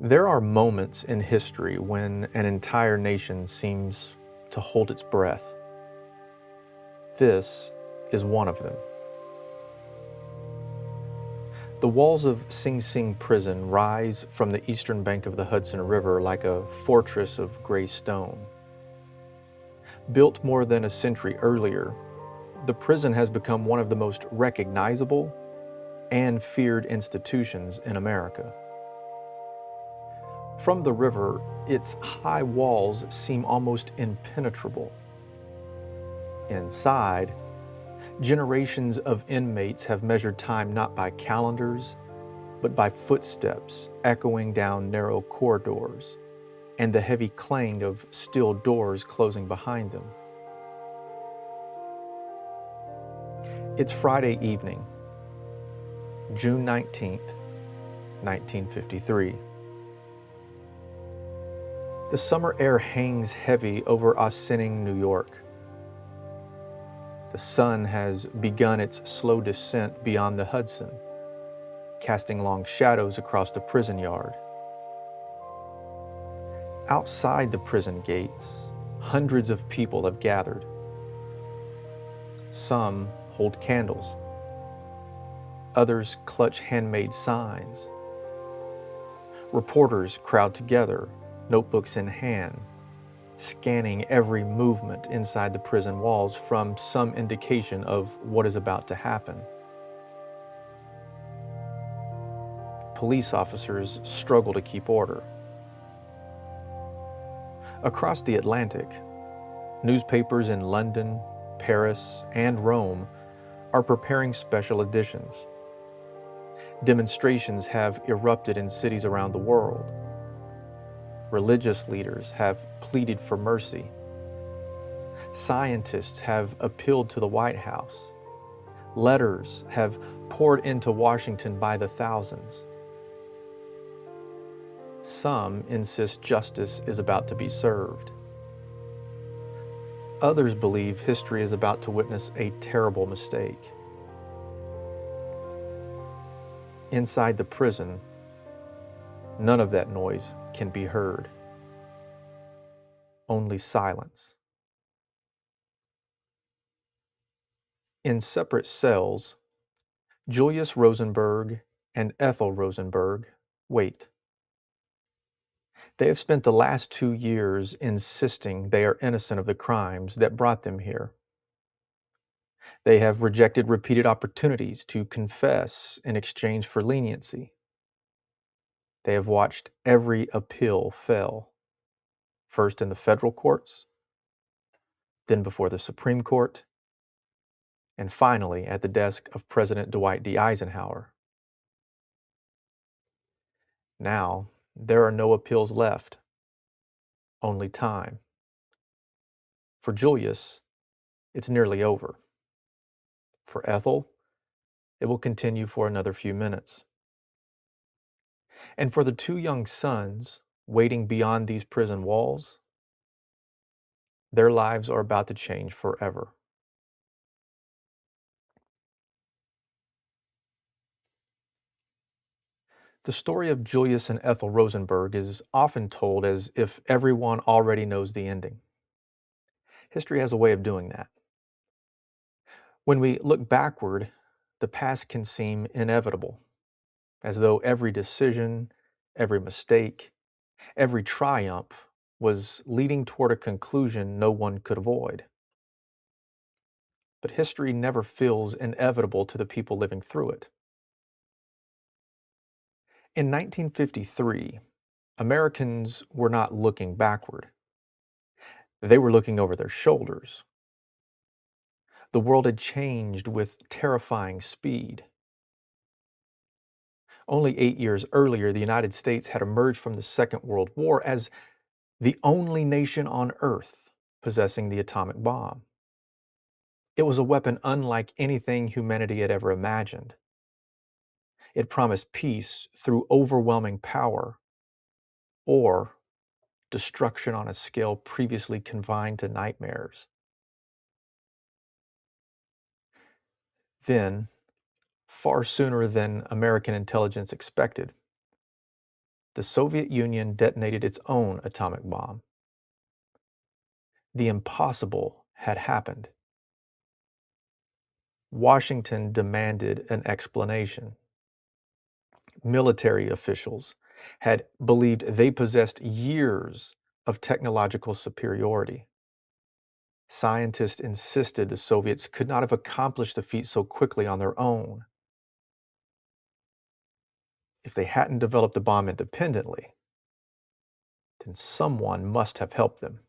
There are moments in history when an entire nation seems to hold its breath. This is one of them. The walls of Sing Sing prison rise from the eastern bank of the Hudson River like a fortress of gray stone. Built more than a century earlier, the prison has become one of the most recognizable and feared institutions in America. From the river, its high walls seem almost impenetrable. Inside, generations of inmates have measured time not by calendars, but by footsteps echoing down narrow corridors and the heavy clang of steel doors closing behind them. It's Friday evening, June 19th, 1953. The summer air hangs heavy over Ossining, New York. The sun has begun its slow descent beyond the Hudson, casting long shadows across the prison yard. Outside the prison gates, hundreds of people have gathered. Some hold candles. Others clutch handmade signs. Reporters crowd together, notebooks in hand, scanning every movement inside the prison walls from some indication of what is about to happen. Police officers struggle to keep order. Across the Atlantic, newspapers in London, Paris, and Rome are preparing special editions. Demonstrations have erupted in cities around the world. Religious leaders have pleaded for mercy. Scientists have appealed to the White House. Letters have poured into Washington by the thousands. Some insist justice is about to be served. Others believe history is about to witness a terrible mistake. Inside the prison, none of that noise can be heard. Only silence. In separate cells, Julius Rosenberg and Ethel Rosenberg wait. They have spent the last 2 years insisting they are innocent of the crimes that brought them here. They have rejected repeated opportunities to confess in exchange for leniency. They have watched every appeal fail, first in the federal courts, then before the Supreme Court, and finally at the desk of President Dwight D. Eisenhower. Now, there are no appeals left, only time. For Julius, it's nearly over. For Ethel, it will continue for another few minutes. And for the 2 young sons waiting beyond these prison walls, their lives are about to change forever. The story of Julius and Ethel Rosenberg is often told as if everyone already knows the ending. History has a way of doing that. When we look backward, the past can seem inevitable, as though every decision, every mistake, every triumph was leading toward a conclusion no one could avoid. But history never feels inevitable to the people living through it. In 1953, Americans were not looking backward. They were looking over their shoulders. The world had changed with terrifying speed. Only 8 years earlier, the United States had emerged from the Second World War as the only nation on Earth possessing the atomic bomb. It was a weapon unlike anything humanity had ever imagined. It promised peace through overwhelming power or destruction on a scale previously confined to nightmares. Then, far sooner than American intelligence expected, the Soviet Union detonated its own atomic bomb. The impossible had happened. Washington demanded an explanation. Military officials had believed they possessed years of technological superiority. Scientists insisted the Soviets could not have accomplished the feat so quickly on their own. If they hadn't developed the bomb independently, then someone must have helped them.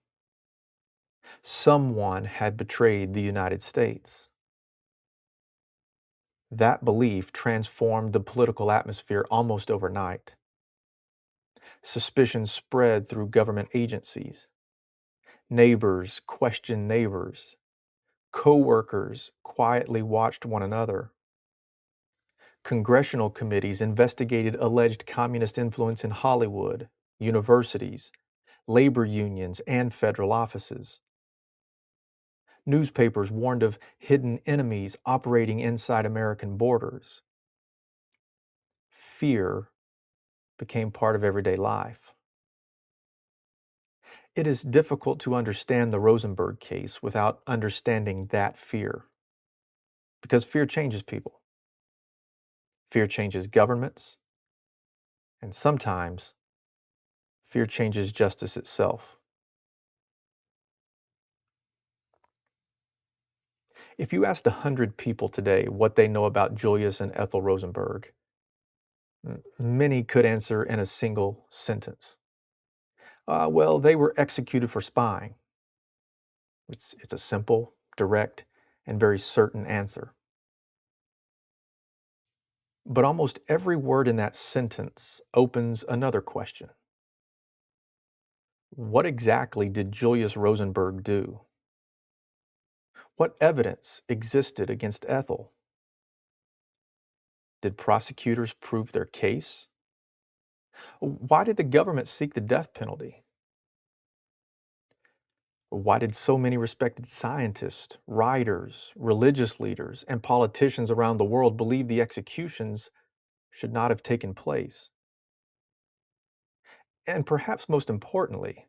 Someone had betrayed the United States. That belief transformed the political atmosphere almost overnight. Suspicion spread through government agencies. Neighbors questioned neighbors. Co-workers quietly watched one another. Congressional committees investigated alleged communist influence in Hollywood, universities, labor unions, and federal offices. Newspapers warned of hidden enemies operating inside American borders. Fear became part of everyday life. It is difficult to understand the Rosenberg case without understanding that fear, because fear changes people. Fear changes governments, and sometimes fear changes justice itself. If you asked 100 people today what they know about Julius and Ethel Rosenberg, many could answer in a single sentence. Well, they were executed for spying. It's a simple, direct, and very certain answer. But almost every word in that sentence opens another question. What exactly did Julius Rosenberg do? What evidence existed against Ethel? Did prosecutors prove their case? Why did the government seek the death penalty? Why did so many respected scientists, writers, religious leaders, and politicians around the world believe the executions should not have taken place? And perhaps most importantly,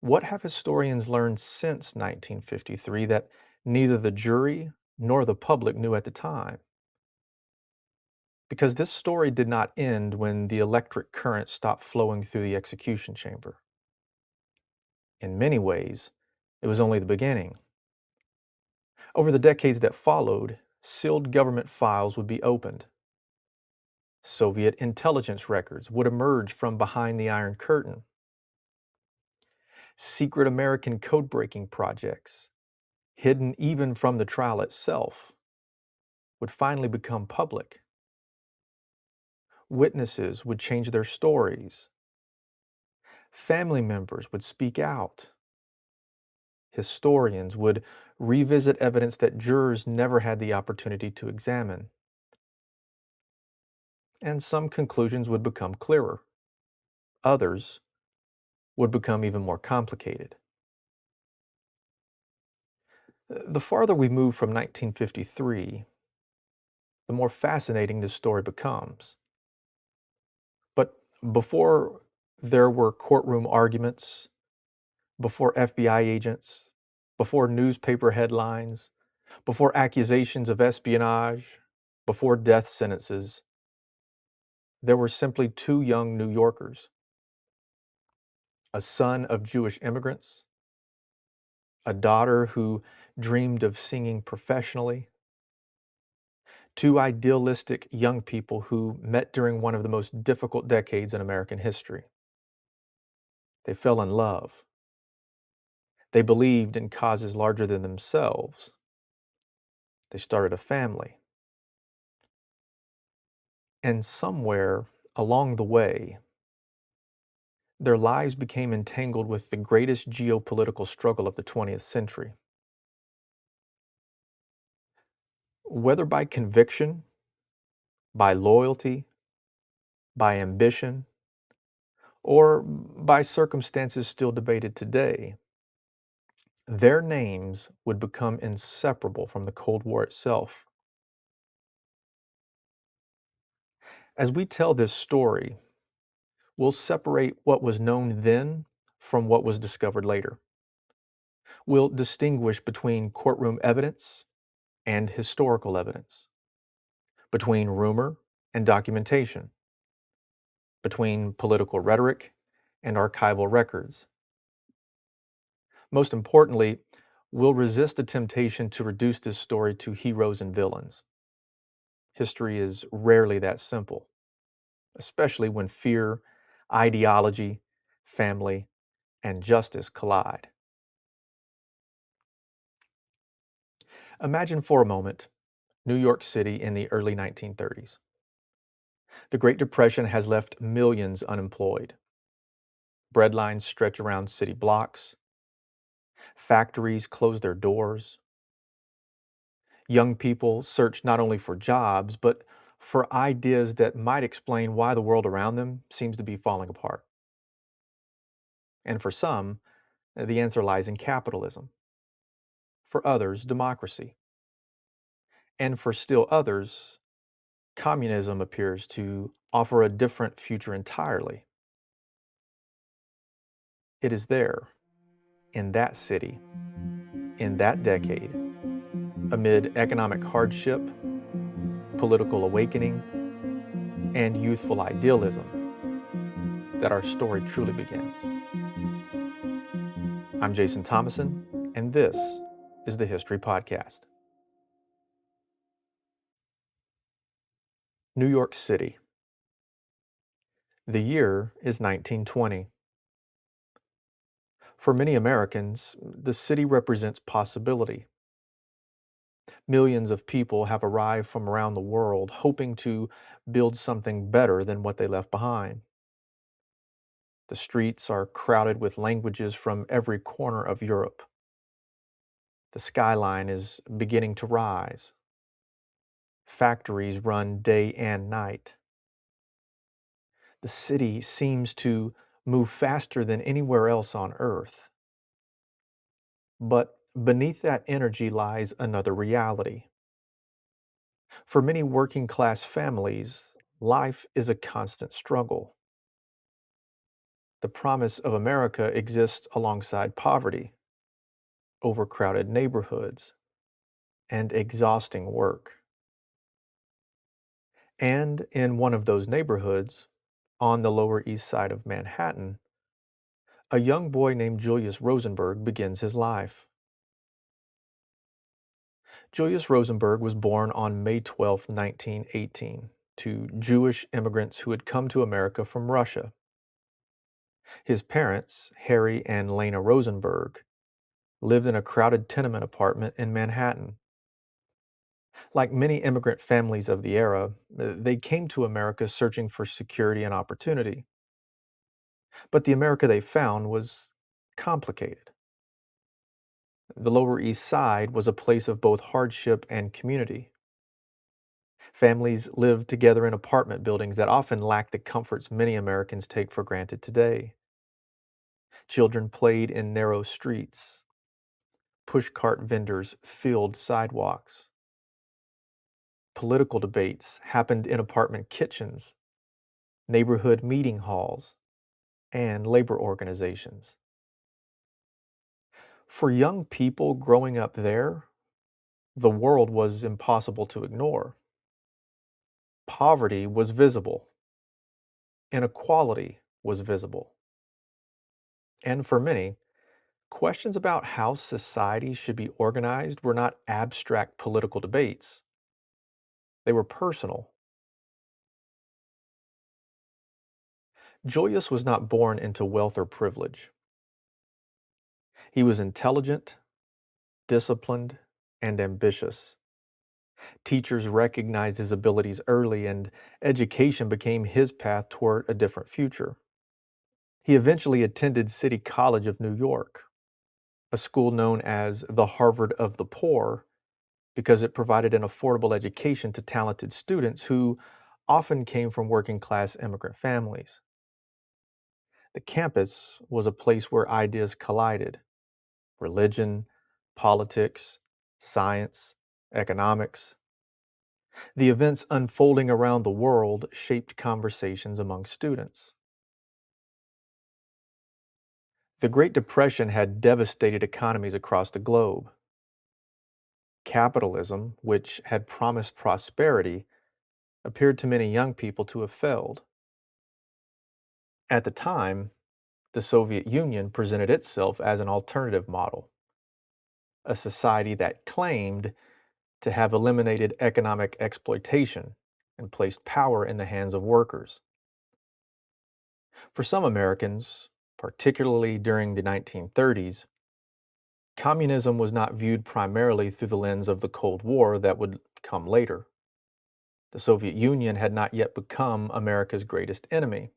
what have historians learned since 1953 that neither the jury nor the public knew at the time? Because this story did not end when the electric current stopped flowing through the execution chamber. In many ways, it was only the beginning. Over the decades that followed, sealed government files would be opened. Soviet intelligence records would emerge from behind the Iron Curtain. Secret American code-breaking projects, hidden even from the trial itself, would finally become public. Witnesses would change their stories. Family members would speak out. Historians would revisit evidence that jurors never had the opportunity to examine. And some conclusions would become clearer. Others would become even more complicated. The farther we move from 1953, the more fascinating this story becomes. But before there were courtroom arguments, before FBI agents, before newspaper headlines, before accusations of espionage, before death sentences, there were simply two young New Yorkers, a son of Jewish immigrants, a daughter who dreamed of singing professionally, two idealistic young people who met during one of the most difficult decades in American history. They fell in love. They believed in causes larger than themselves. They started a family. And somewhere along the way, their lives became entangled with the greatest geopolitical struggle of the 20th century. Whether by conviction, by loyalty, by ambition, or by circumstances still debated today, their names would become inseparable from the Cold War itself. As we tell this story, We'll separate what was known then from what was discovered later. We'll distinguish between courtroom evidence and historical evidence, between rumor and documentation, between political rhetoric and archival records. Most importantly, we'll resist the temptation to reduce this story to heroes and villains. History is rarely that simple, especially when fear, ideology, family, and justice collide. Imagine for a moment New York City in the early 1930s. The Great Depression has left millions unemployed. Bread lines stretch around city blocks. Factories close their doors. Young people search not only for jobs, but for ideas that might explain why the world around them seems to be falling apart. And for some, the answer lies in capitalism. For others, democracy. And for still others, communism appears to offer a different future entirely. It is there, in that city, in that decade, amid economic hardship, political awakening, and youthful idealism, that our story truly begins. I'm Jason Thomason, and this is the History Podcast. New York City. The year is 1920. For many Americans, the city represents possibility. Millions of people have arrived from around the world hoping to build something better than what they left behind. The streets are crowded with languages from every corner of Europe. The skyline is beginning to rise. Factories run day and night. The city seems to move faster than anywhere else on Earth. But beneath that energy lies another reality. For many working class families, life is a constant struggle. The promise of America exists alongside poverty, overcrowded neighborhoods, and exhausting work. And in one of those neighborhoods, on the Lower East Side of Manhattan, a young boy named Julius Rosenberg begins his life. Julius Rosenberg was born on May 12, 1918, to Jewish immigrants who had come to America from Russia. His parents, Harry and Lena Rosenberg, lived in a crowded tenement apartment in Manhattan. Like many immigrant families of the era, they came to America searching for security and opportunity. But the America they found was complicated. The Lower East Side was a place of both hardship and community. Families lived together in apartment buildings that often lacked the comforts many Americans take for granted today. Children played in narrow streets. Pushcart vendors filled sidewalks. Political debates happened in apartment kitchens, neighborhood meeting halls, and labor organizations. For young people growing up there, the world was impossible to ignore. Poverty was visible. Inequality was visible. And for many, questions about how society should be organized were not abstract political debates. They were personal. Julius was not born into wealth or privilege. He was intelligent, disciplined, and ambitious. Teachers recognized his abilities early, and education became his path toward a different future. He eventually attended City College of New York, a school known as the Harvard of the Poor because it provided an affordable education to talented students who often came from working class immigrant families. The campus was a place where ideas collided: religion, politics, science, economics. The events unfolding around the world shaped conversations among students. The Great Depression had devastated economies across the globe. Capitalism, which had promised prosperity, appeared to many young people to have failed. At the time, the Soviet Union presented itself as an alternative model, a society that claimed to have eliminated economic exploitation and placed power in the hands of workers. For some Americans, particularly during the 1930s, communism was not viewed primarily through the lens of the Cold War that would come later. The Soviet Union had not yet become America's greatest enemy.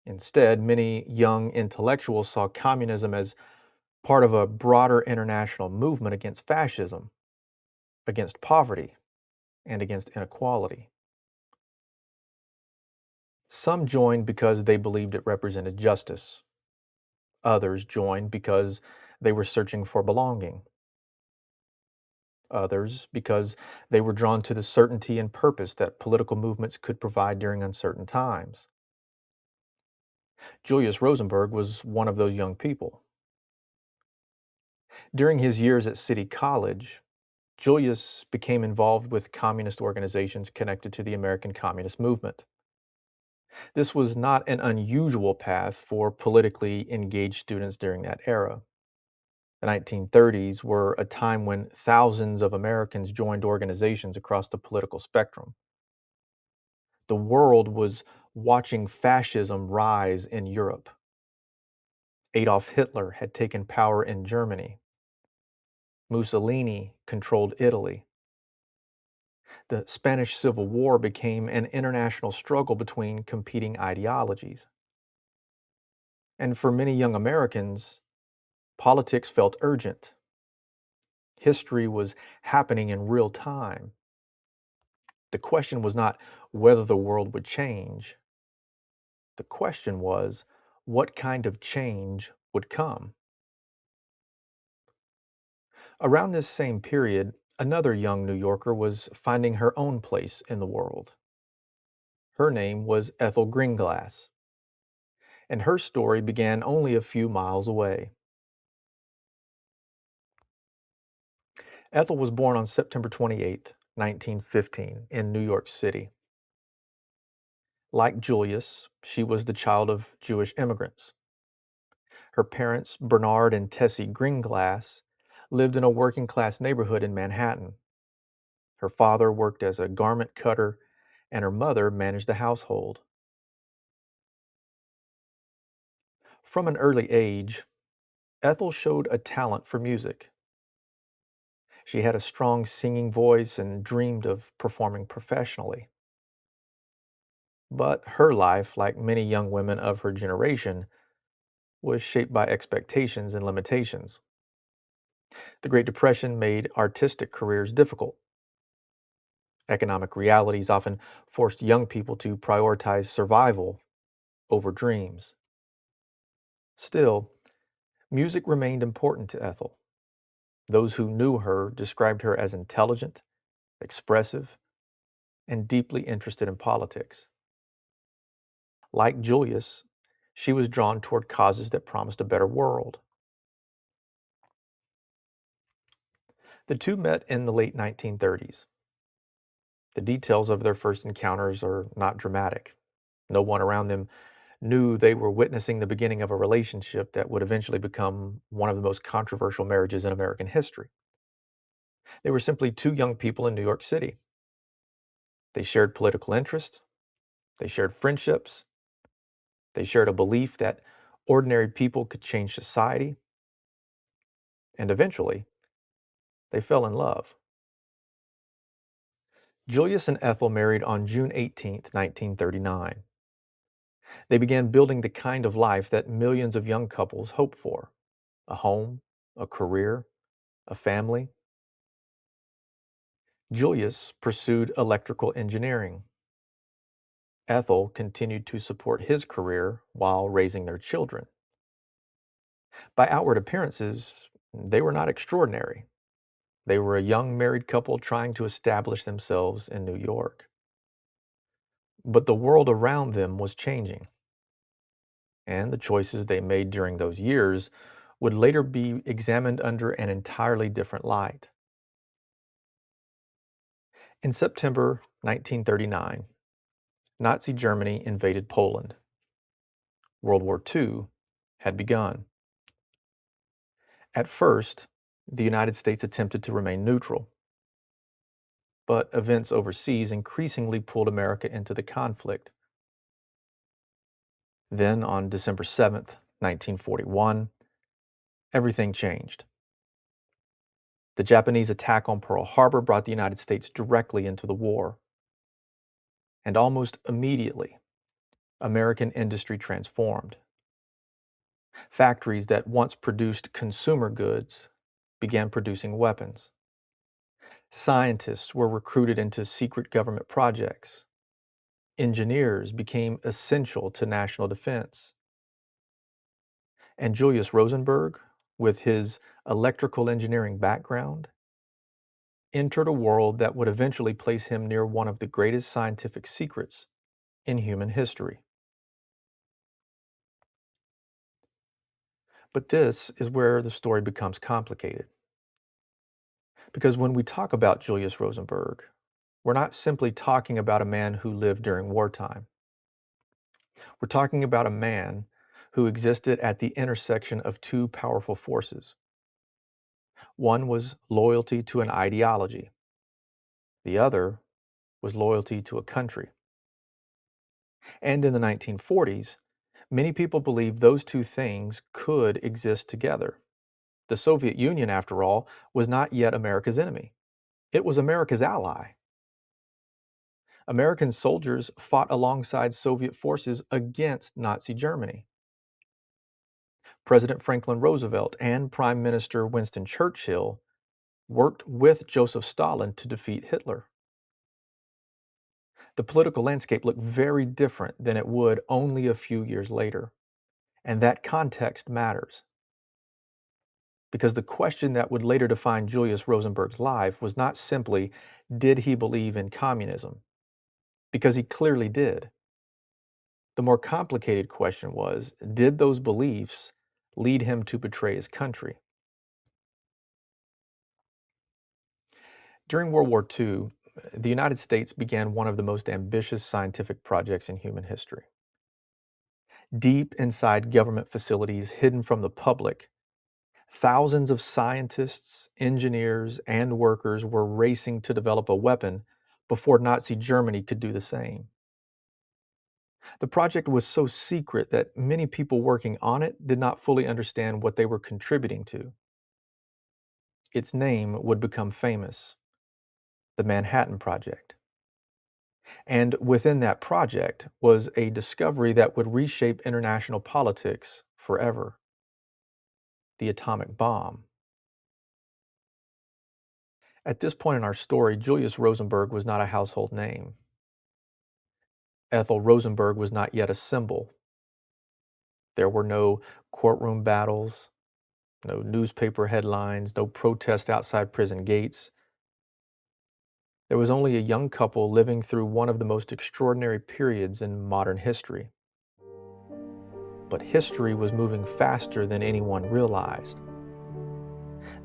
Instead, many young intellectuals saw communism as part of a broader international movement against fascism, against poverty, and against inequality. Some joined because they believed it represented justice. Others joined because they were searching for belonging. Others because they were drawn to the certainty and purpose that political movements could provide during uncertain times. Julius Rosenberg was one of those young people. During his years at City College, Julius became involved with communist organizations connected to the American Communist Movement. This was not an unusual path for politically engaged students during that era. The 1930s were a time when thousands of Americans joined organizations across the political spectrum. The world was watching fascism rise in Europe. Adolf Hitler had taken power in Germany. Mussolini controlled Italy. The Spanish Civil War became an international struggle between competing ideologies. And for many young Americans, politics felt urgent. History was happening in real time. The question was not whether the world would change. The question was, what kind of change would come? Around this same period, another young New Yorker was finding her own place in the world. Her name was Ethel Greenglass, and her story began only a few miles away. Ethel was born on September 28, 1915, in New York City. Like Julius, she was the child of Jewish immigrants. Her parents, Bernard and Tessie Greenglass, lived in a working class neighborhood in Manhattan. Her father worked as a garment cutter, and her mother managed the household. From an early age, Ethel showed a talent for music. She had a strong singing voice and dreamed of performing professionally. But her life, like many young women of her generation, was shaped by expectations and limitations. The Great Depression made artistic careers difficult. Economic realities often forced young people to prioritize survival over dreams. Still, music remained important to Ethel. Those who knew her described her as intelligent, expressive, and deeply interested in politics. Like Julius, she was drawn toward causes that promised a better world. The two met in the late 1930s. The details of their first encounters are not dramatic. No one around them knew they were witnessing the beginning of a relationship that would eventually become one of the most controversial marriages in American history. They were simply two young people in New York City. They shared political interest, they shared friendships, they shared a belief that ordinary people could change society, and eventually, they fell in love. Julius and Ethel married on June 18, 1939. They began building the kind of life that millions of young couples hope for: a home, a career, a family. Julius pursued electrical engineering. Ethel continued to support his career while raising their children. By outward appearances, they were not extraordinary. They were a young married couple trying to establish themselves in New York. But the world around them was changing. and the choices they made during those years would later be examined under an entirely different light. In September 1939, Nazi Germany invaded Poland. World War II had begun. At first, the United States attempted to remain neutral, but events overseas increasingly pulled America into the conflict. Then, on December 7th, 1941, everything changed. The Japanese attack on Pearl Harbor brought the United States directly into the war. And almost immediately, American industry transformed. Factories that once produced consumer goods began producing weapons. Scientists were recruited into secret government projects. Engineers became essential to national defense. And Julius Rosenberg, with his electrical engineering background, entered a world that would eventually place him near one of the greatest scientific secrets in human history. But this is where the story becomes complicated. Because when we talk about Julius Rosenberg, we're not simply talking about a man who lived during wartime. We're talking about a man who existed at the intersection of two powerful forces. One was loyalty to an ideology. The other was loyalty to a country. And in the 1940s, many people believed those two things could exist together. The Soviet Union, after all, was not yet America's enemy. It was America's ally. American soldiers fought alongside Soviet forces against Nazi Germany. President Franklin Roosevelt and Prime Minister Winston Churchill worked with Joseph Stalin to defeat Hitler. The political landscape looked very different than it would only a few years later, and that context matters. Because the question that would later define Julius Rosenberg's life was not simply, did he believe in communism? Because he clearly did. The more complicated question was, did those beliefs lead him to betray his country? During World War II, the United States began one of the most ambitious scientific projects in human history. Deep inside government facilities hidden from the public, thousands of scientists, engineers, and workers were racing to develop a weapon before Nazi Germany could do the same. The project was so secret that many people working on it did not fully understand what they were contributing to. Its name would become famous: the Manhattan Project. And within that project was a discovery that would reshape international politics forever: the atomic bomb. At this point in our story, Julius Rosenberg was not a household name. Ethel Rosenberg was not yet a symbol. There were no courtroom battles, no newspaper headlines, no protest outside prison gates. There was only a young couple living through one of the most extraordinary periods in modern history. But history was moving faster than anyone realized.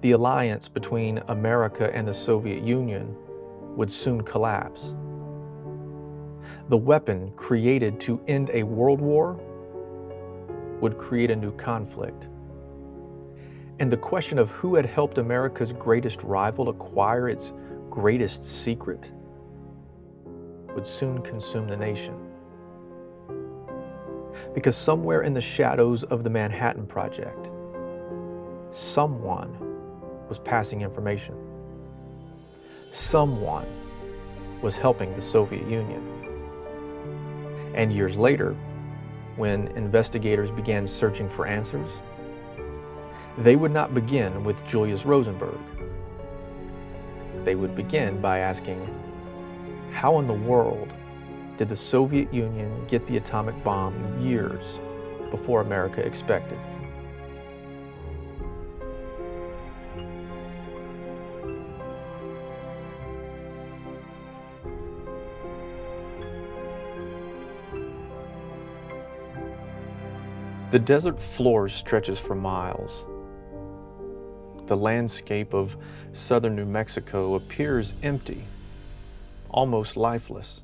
The alliance between America and the Soviet Union would soon collapse. The weapon created to end a world war would create a new conflict. And the question of who had helped America's greatest rival acquire its greatest secret would soon consume the nation. Because somewhere in the shadows of the Manhattan Project, someone was passing information. Someone was helping the Soviet Union. And years later, when investigators began searching for answers, they would not begin with Julius Rosenberg. They would begin by asking, how in the world did the Soviet Union get the atomic bomb years before America expected? The desert floor stretches for miles. The landscape of southern New Mexico appears empty, almost lifeless.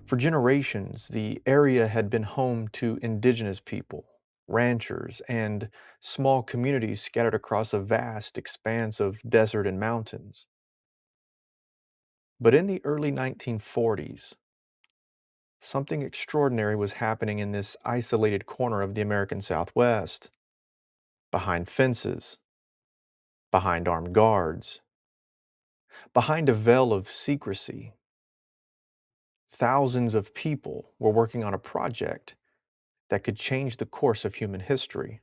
For generations, the area had been home to indigenous people, ranchers, and small communities scattered across a vast expanse of desert and mountains. But in the early 1940s, something extraordinary was happening in this isolated corner of the American Southwest, behind fences, behind armed guards, behind a veil of secrecy. Thousands of people were working on a project that could change the course of human history.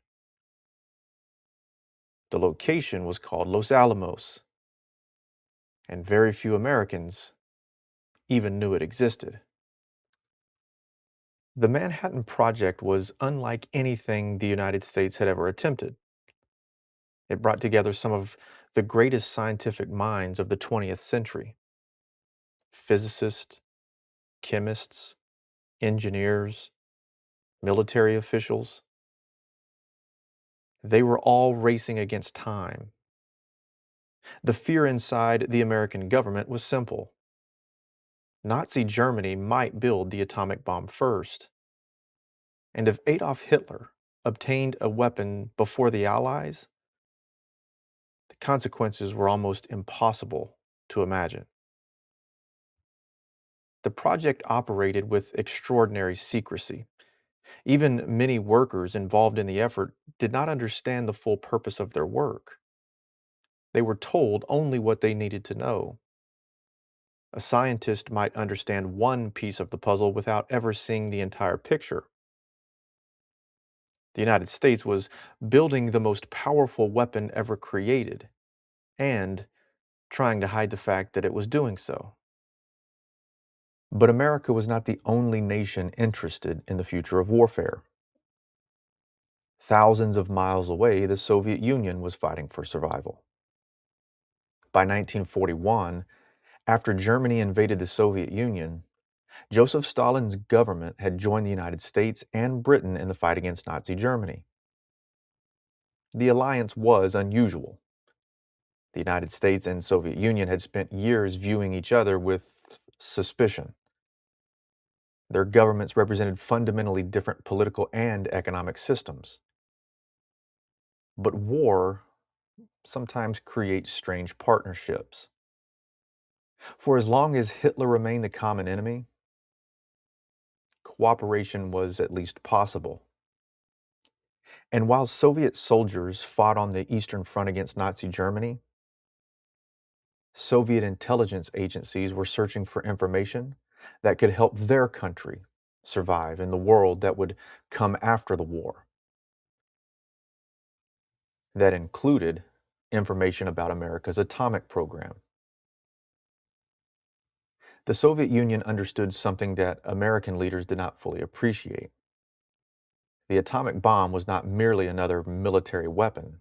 The location was called Los Alamos, and very few Americans even knew it existed. The Manhattan Project was unlike anything the United States had ever attempted. It brought together some of the greatest scientific minds of the 20th century: physicists, chemists, engineers, military officials. They were all racing against time. The fear inside the American government was simple. Nazi Germany might build the atomic bomb first. And if Adolf Hitler obtained a weapon before the Allies, the consequences were almost impossible to imagine. The project operated with extraordinary secrecy. Even many workers involved in the effort did not understand the full purpose of their work. They were told only what they needed to know. A scientist might understand one piece of the puzzle without ever seeing the entire picture. The United States was building the most powerful weapon ever created and trying to hide the fact that it was doing so. But America was not the only nation interested in the future of warfare. Thousands of miles away, the Soviet Union was fighting for survival. By 1941, after Germany invaded the Soviet Union, Joseph Stalin's government had joined the United States and Britain in the fight against Nazi Germany. The alliance was unusual. The United States and Soviet Union had spent years viewing each other with suspicion. Their governments represented fundamentally different political and economic systems. But war sometimes creates strange partnerships. For as long as Hitler remained the common enemy, cooperation was at least possible. And while Soviet soldiers fought on the Eastern Front against Nazi Germany, Soviet intelligence agencies were searching for information that could help their country survive in the world that would come after the war. That included information about America's atomic program. The Soviet Union understood something that American leaders did not fully appreciate. The atomic bomb was not merely another military weapon.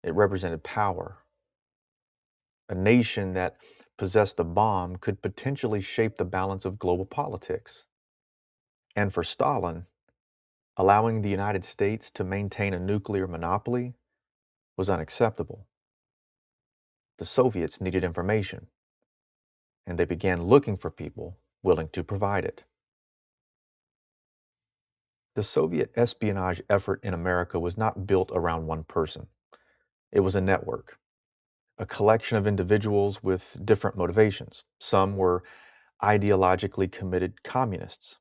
It represented power. A nation that possessed a bomb could potentially shape the balance of global politics. And for Stalin, allowing the United States to maintain a nuclear monopoly was unacceptable. The Soviets needed information, and they began looking for people willing to provide it. The Soviet espionage effort in America was not built around one person. It was a network, a collection of individuals with different motivations. Some were ideologically committed communists.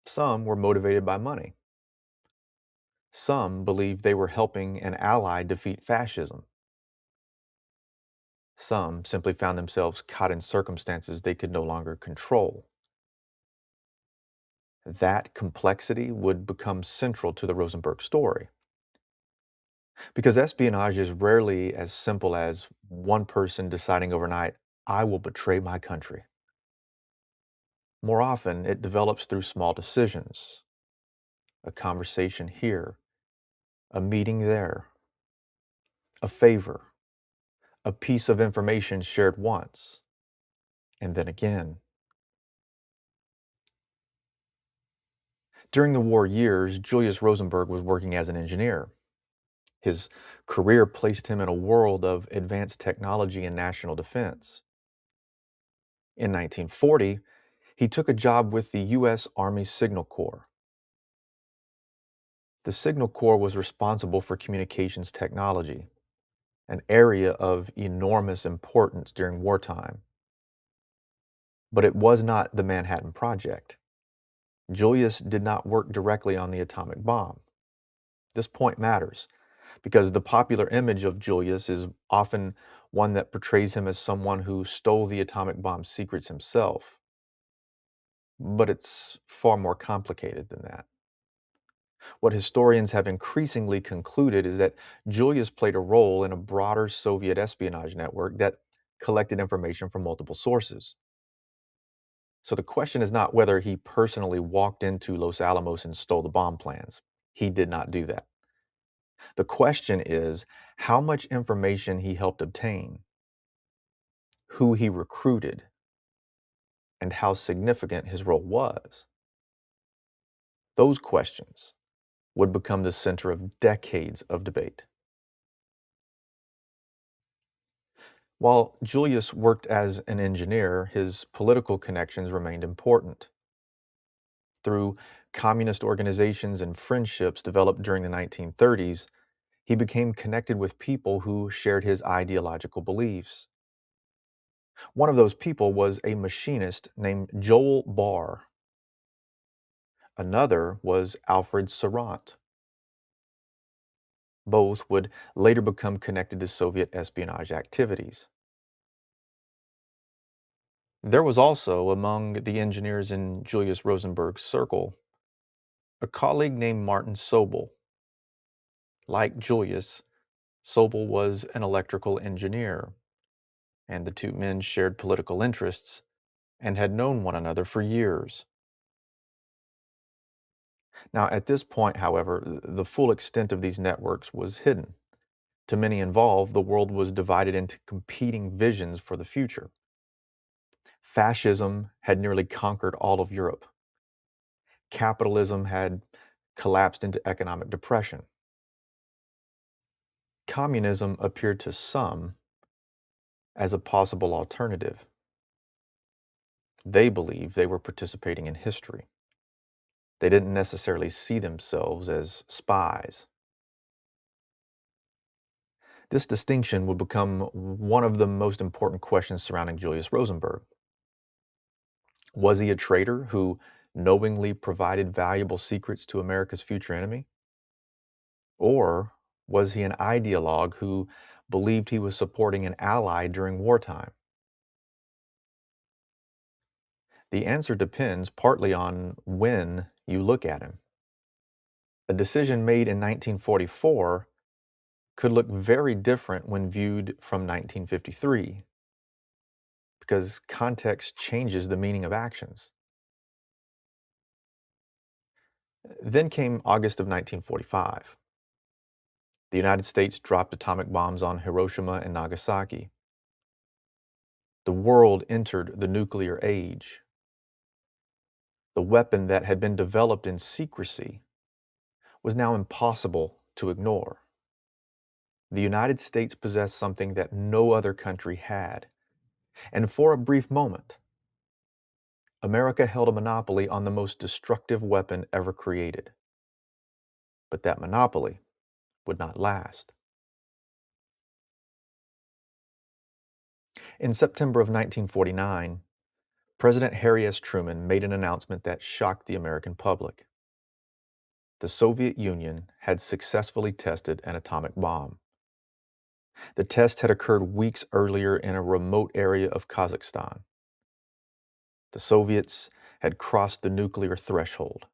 Some were motivated by money. Some believed they were helping an ally defeat fascism. Some simply found themselves caught in circumstances they could no longer control. That complexity would become central to the Rosenberg story. Because espionage is rarely as simple as one person deciding overnight, I will betray my country. More often, it develops through small decisions: a conversation here, a meeting there, a favor, a piece of information shared once, and then again. During the war years, Julius Rosenberg was working as an engineer. His career placed him in a world of advanced technology and national defense. In 1940, he took a job with the U.S. Army Signal Corps. The Signal Corps was responsible for communications technology, an area of enormous importance during wartime. But it was not the Manhattan Project. Julius did not work directly on the atomic bomb. This point matters because the popular image of Julius is often one that portrays him as someone who stole the atomic bomb's secrets himself. But it's far more complicated than that. What historians have increasingly concluded is that Julius played a role in a broader Soviet espionage network that collected information from multiple sources. So the question is not whether he personally walked into Los Alamos and stole the bomb plans. He did not do that. The question is how much information he helped obtain, who he recruited, and how significant his role was. Those questions would become the center of decades of debate. While Julius worked as an engineer, his political connections remained important. Through communist organizations and friendships developed during the 1930s, he became connected with people who shared his ideological beliefs. One of those people was a machinist named Joel Barr. Another was Alfred Sarant. Both would later become connected to Soviet espionage activities. There was also, among the engineers in Julius Rosenberg's circle, a colleague named Martin Sobel. Like Julius, Sobel was an electrical engineer, and the two men shared political interests and had known one another for years. Now, at this point, however, the full extent of these networks was hidden. To many involved, the world was divided into competing visions for the future. Fascism had nearly conquered all of Europe. Capitalism had collapsed into economic depression. Communism appeared to some as a possible alternative. They believed they were participating in history. They didn't necessarily see themselves as spies. This distinction would become one of the most important questions surrounding Julius Rosenberg. Was he a traitor who knowingly provided valuable secrets to America's future enemy? Or was he an ideologue who believed he was supporting an ally during wartime? The answer depends partly on when you look at him. A decision made in 1944 could look very different when viewed from 1953, because context changes the meaning of actions. Then came August of 1945. The United States dropped atomic bombs on Hiroshima and Nagasaki. The world entered the nuclear age. The weapon that had been developed in secrecy was now impossible to ignore. The United States possessed something that no other country had. And for a brief moment, America held a monopoly on the most destructive weapon ever created. But that monopoly would not last. In September of 1949, President Harry S. Truman made an announcement that shocked the American public. The Soviet Union had successfully tested an atomic bomb. The test had occurred weeks earlier in a remote area of Kazakhstan. The Soviets had crossed the nuclear threshold.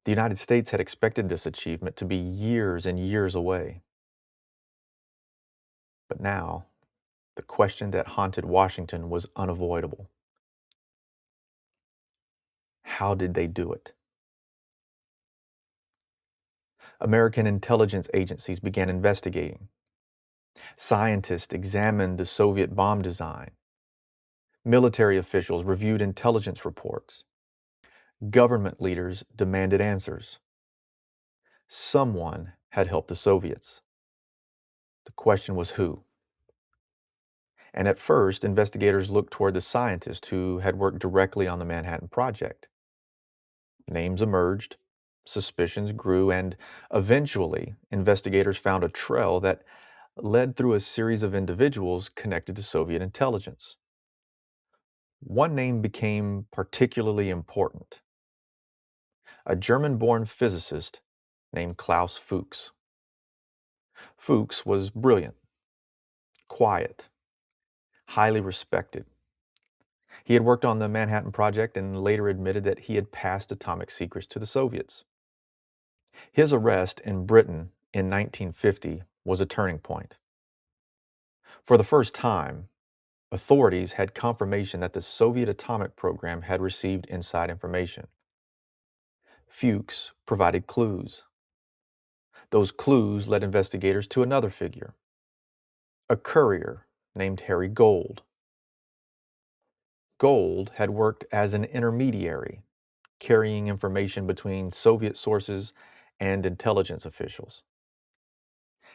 The United States had expected this achievement to be years and years away. But now, the question that haunted Washington was unavoidable. How did they do it? American intelligence agencies began investigating. Scientists examined the Soviet bomb design. Military officials reviewed intelligence reports. Government leaders demanded answers. Someone had helped the Soviets. The question was who? And at first, investigators looked toward the scientists who had worked directly on the Manhattan Project. Names emerged, suspicions grew, and eventually, investigators found a trail that led through a series of individuals connected to Soviet intelligence. One name became particularly important: a German-born physicist named Klaus Fuchs. Fuchs was brilliant, quiet, highly respected. He had worked on the Manhattan Project and later admitted that he had passed atomic secrets to the Soviets. His arrest in Britain in 1950 was a turning point. For the first time, authorities had confirmation that the Soviet atomic program had received inside information. Fuchs provided clues. Those clues led investigators to another figure, a courier named Harry Gold. Gold had worked as an intermediary, carrying information between Soviet sources and intelligence officials.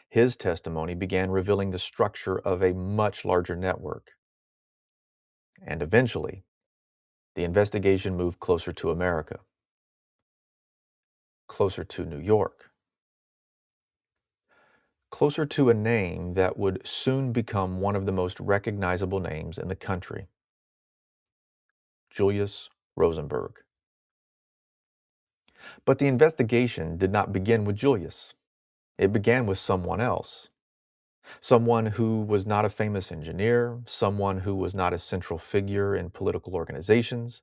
His testimony began revealing the structure of a much larger network. And eventually, the investigation moved closer to America, closer to New York, closer to a name that would soon become one of the most recognizable names in the country: Julius Rosenberg. But the investigation did not begin with Julius. It began with someone else. Someone who was not a famous engineer, someone who was not a central figure in political organizations,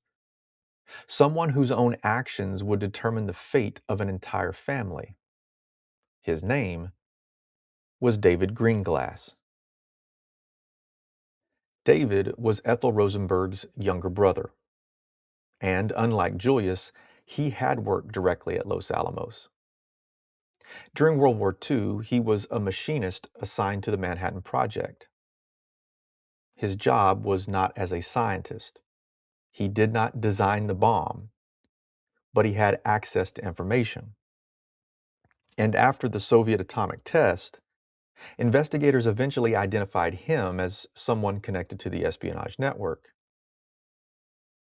someone whose own actions would determine the fate of an entire family. His name was David Greenglass. David was Ethel Rosenberg's younger brother. And unlike Julius, he had worked directly at Los Alamos. During World War II, he was a machinist assigned to the Manhattan Project. His job was not as a scientist. He did not design the bomb, but he had access to information. And after the Soviet atomic test, investigators eventually identified him as someone connected to the espionage network.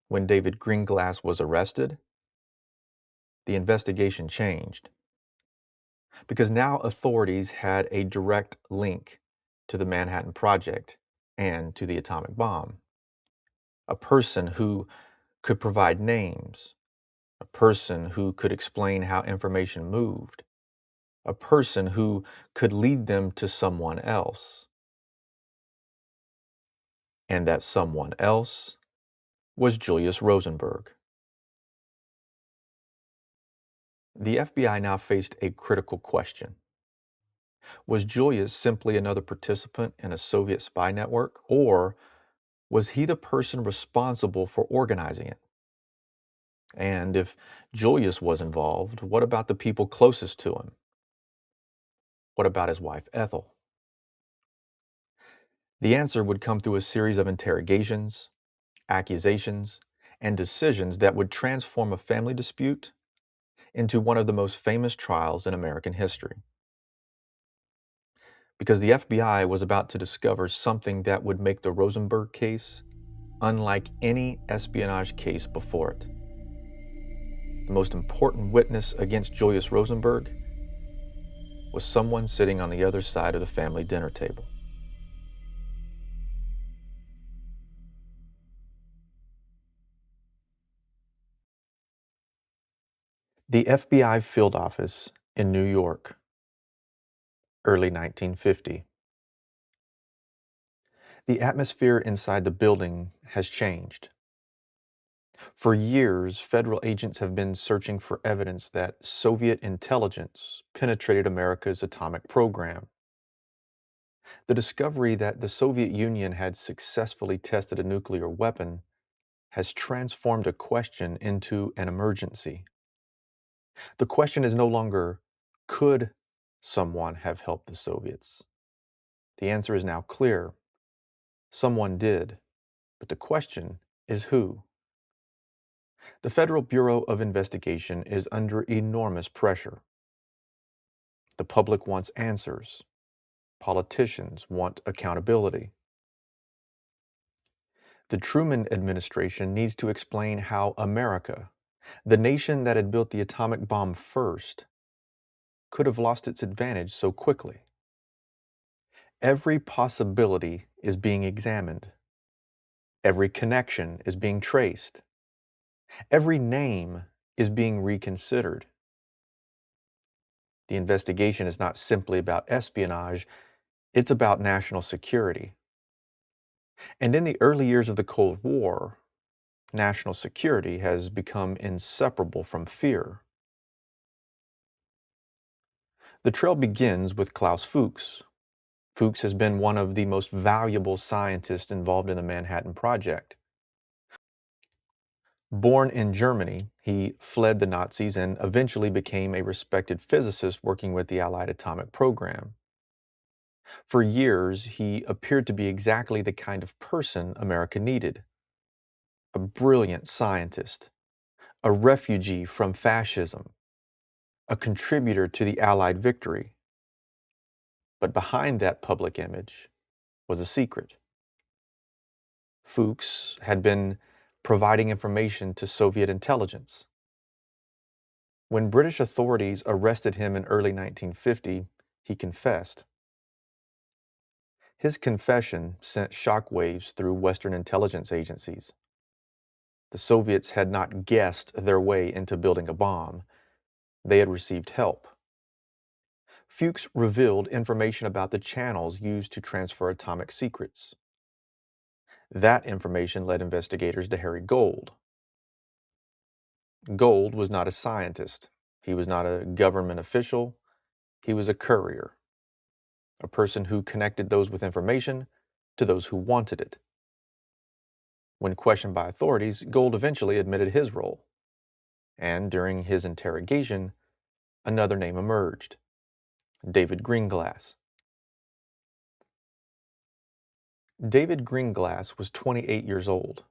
When David Greenglass was arrested, the investigation changed, because now authorities had a direct link to the Manhattan Project and to the atomic bomb. A person who could provide names, a person who could explain how information moved, a person who could lead them to someone else. And that someone else was Julius Rosenberg. The FBI now faced a critical question. Was Julius simply another participant in a Soviet spy network, or was he the person responsible for organizing it? And if Julius was involved, what about the people closest to him? What about his wife, Ethel? The answer would come through a series of interrogations, accusations, and decisions that would transform a family dispute into one of the most famous trials in American history. Because the FBI was about to discover something that would make the Rosenberg case unlike any espionage case before it. The most important witness against Julius Rosenberg was someone sitting on the other side of the family dinner table. The FBI field office in New York, early 1950. The atmosphere inside the building has changed. For years, federal agents have been searching for evidence that Soviet intelligence penetrated America's atomic program. The discovery that the Soviet Union had successfully tested a nuclear weapon has transformed a question into an emergency. The question is no longer, could someone have helped the Soviets? The answer is now clear. Someone did, but the question is who? The Federal Bureau of Investigation is under enormous pressure. The public wants answers. Politicians want accountability. The Truman administration needs to explain how America, the nation that had built the atomic bomb first, could have lost its advantage so quickly. Every possibility is being examined. Every connection is being traced. Every name is being reconsidered. The investigation is not simply about espionage, it's about national security. And in the early years of the Cold War, national security has become inseparable from fear. The trail begins with Klaus Fuchs. Fuchs has been one of the most valuable scientists involved in the Manhattan Project. Born in Germany, he fled the Nazis and eventually became a respected physicist working with the Allied atomic program. For years, he appeared to be exactly the kind of person America needed. A brilliant scientist, a refugee from fascism, a contributor to the Allied victory. But behind that public image was a secret. Fuchs had been providing information to Soviet intelligence. When British authorities arrested him in early 1950, he confessed. His confession sent shockwaves through Western intelligence agencies. The Soviets had not guessed their way into building a bomb. They had received help. Fuchs revealed information about the channels used to transfer atomic secrets. That information led investigators to Harry Gold. Gold was not a scientist. He was not a government official. He was a courier, a person who connected those with information to those who wanted it. When questioned by authorities, Gold eventually admitted his role. And during his interrogation, another name emerged: David Greenglass. David Greenglass was 28 years old.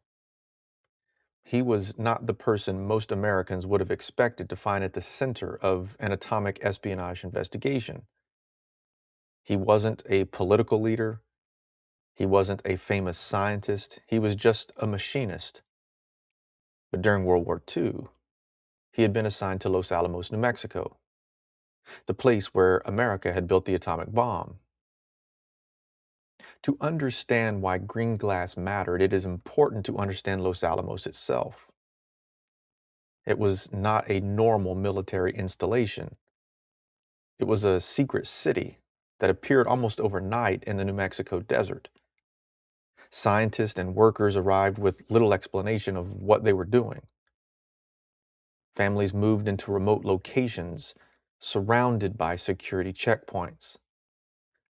He was not the person most Americans would have expected to find at the center of an atomic espionage investigation. He wasn't a political leader. He wasn't a famous scientist. He was just a machinist. But during World War II, he had been assigned to Los Alamos, New Mexico, the place where America had built the atomic bomb. To understand why Greenglass mattered, it is important to understand Los Alamos itself. It was not a normal military installation. It was a secret city that appeared almost overnight in the New Mexico desert. Scientists and workers arrived with little explanation of what they were doing. Families moved into remote locations, surrounded by security checkpoints.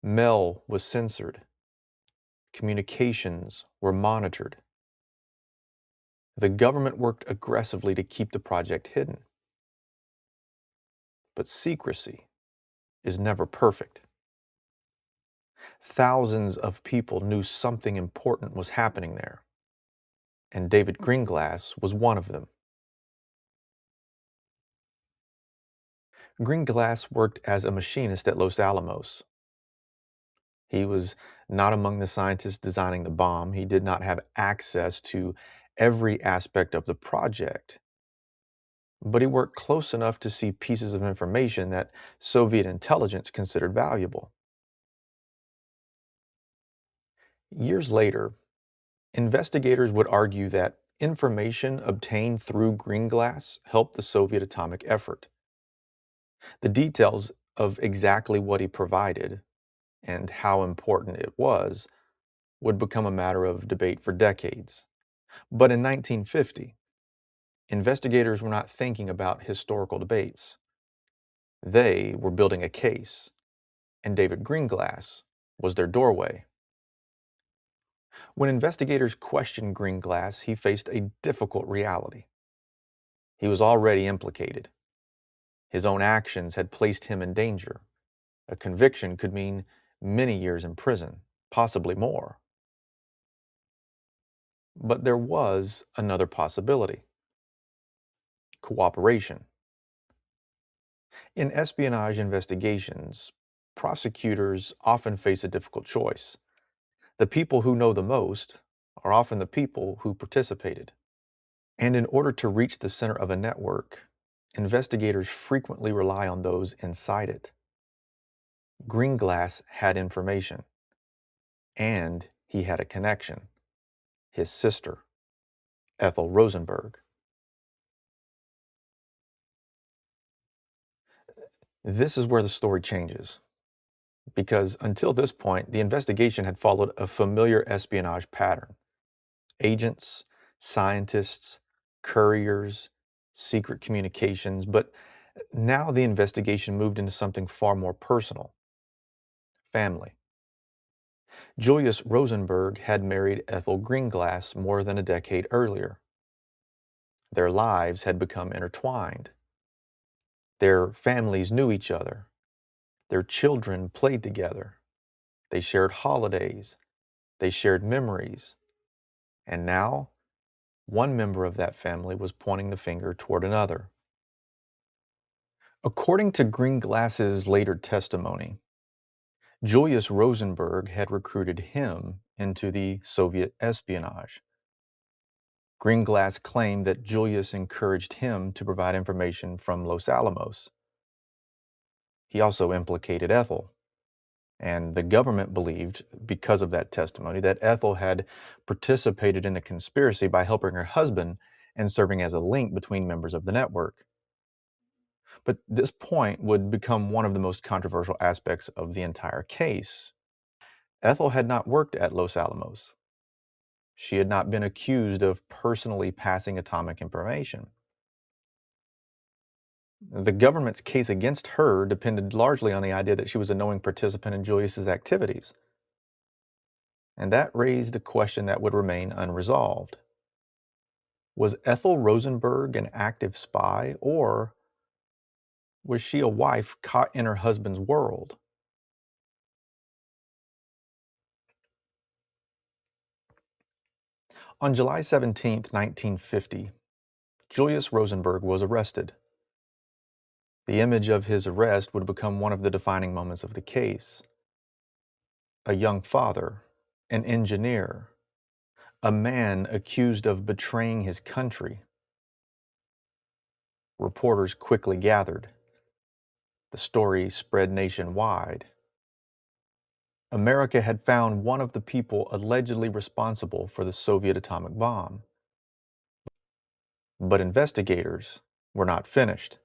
Mail was censored. Communications were monitored. The government worked aggressively to keep the project hidden. But secrecy is never perfect. Thousands of people knew something important was happening there, and David Greenglass was one of them. Greenglass worked as a machinist at Los Alamos. He was not among the scientists designing the bomb. He did not have access to every aspect of the project, but he worked close enough to see pieces of information that Soviet intelligence considered valuable. Years later, investigators would argue that information obtained through Greenglass helped the Soviet atomic effort. The details of exactly what he provided and how important it was would become a matter of debate for decades. But in 1950, investigators were not thinking about historical debates. They were building a case, and David Greenglass was their doorway. When investigators questioned Greenglass, he faced a difficult reality. He was already implicated. His own actions had placed him in danger. A conviction could mean many years in prison, possibly more. But there was another possibility. cooperation. In espionage investigations, prosecutors often face a difficult choice. The people who know the most are often the people who participated. And in order to reach the center of a network, investigators frequently rely on those inside it. Greenglass had information, and he had a connection: his sister, Ethel Rosenberg. This is where the story changes, because until this point, the investigation had followed a familiar espionage pattern: agents, scientists, couriers, secret communications. But now the investigation moved into something far more personal: family. Julius Rosenberg had married Ethel Greenglass more than a decade earlier. Their lives had become intertwined. Their families knew each other. Their children played together. They shared holidays. They shared memories. And now, one member of that family was pointing the finger toward another. According to Greenglass's later testimony, Julius Rosenberg had recruited him into the Soviet espionage. Greenglass claimed that Julius encouraged him to provide information from Los Alamos. He also implicated Ethel, and the government believed, because of that testimony, that Ethel had participated in the conspiracy by helping her husband and serving as a link between members of the network. But this point would become one of the most controversial aspects of the entire case. Ethel had not worked at Los Alamos. She had not been accused of personally passing atomic information. The government's case against her depended largely on the idea that she was a knowing participant in Julius's activities. And that raised a question that would remain unresolved. Was Ethel Rosenberg an active spy, or was she a wife caught in her husband's world? On July 17, 1950, Julius Rosenberg was arrested. The image of his arrest would become one of the defining moments of the case. A young father, an engineer, a man accused of betraying his country. Reporters quickly gathered. The story spread nationwide. America had found one of the people allegedly responsible for the Soviet atomic bomb. But investigators were not finished.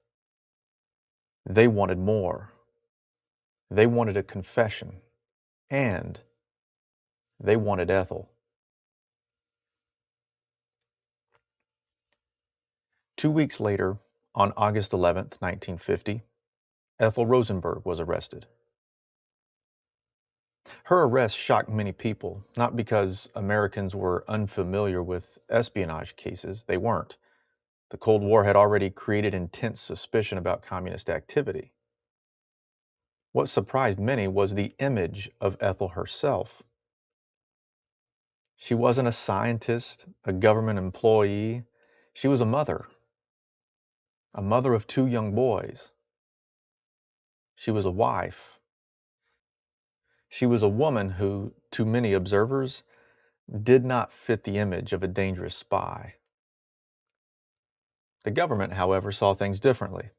They wanted more. They wanted a confession, and they wanted Ethel. 2 weeks later, on August 11th, 1950, Ethel Rosenberg was arrested. Her arrest shocked many people, not because Americans were unfamiliar with espionage cases. They weren't. The Cold War had already created intense suspicion about communist activity. What surprised many was the image of Ethel herself. She wasn't a scientist, a government employee. She was a mother of two young boys. She was a wife. She was a woman who, to many observers, did not fit the image of a dangerous spy. The government, however, saw things differently.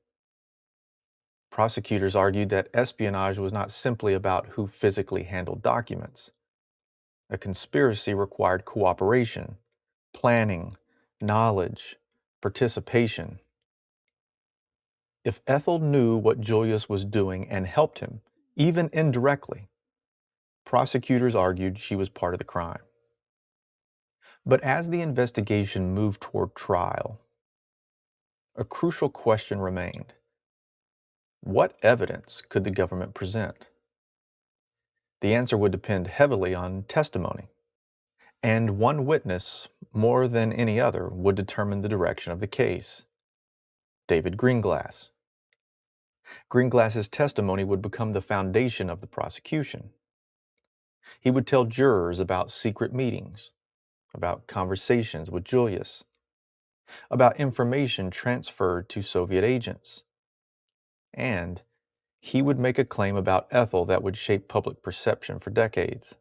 Prosecutors argued that espionage was not simply about who physically handled documents. A conspiracy required cooperation, planning, knowledge, participation. If Ethel knew what Julius was doing and helped him, even indirectly, prosecutors argued she was part of the crime. But as the investigation moved toward trial, a crucial question remained. What evidence could the government present? The answer would depend heavily on testimony. And one witness, more than any other, would determine the direction of the case: David Greenglass. Greenglass's testimony would become the foundation of the prosecution. He would tell jurors about secret meetings, about conversations with Julius, about information transferred to Soviet agents. And he would make a claim about Ethel that would shape public perception for decades.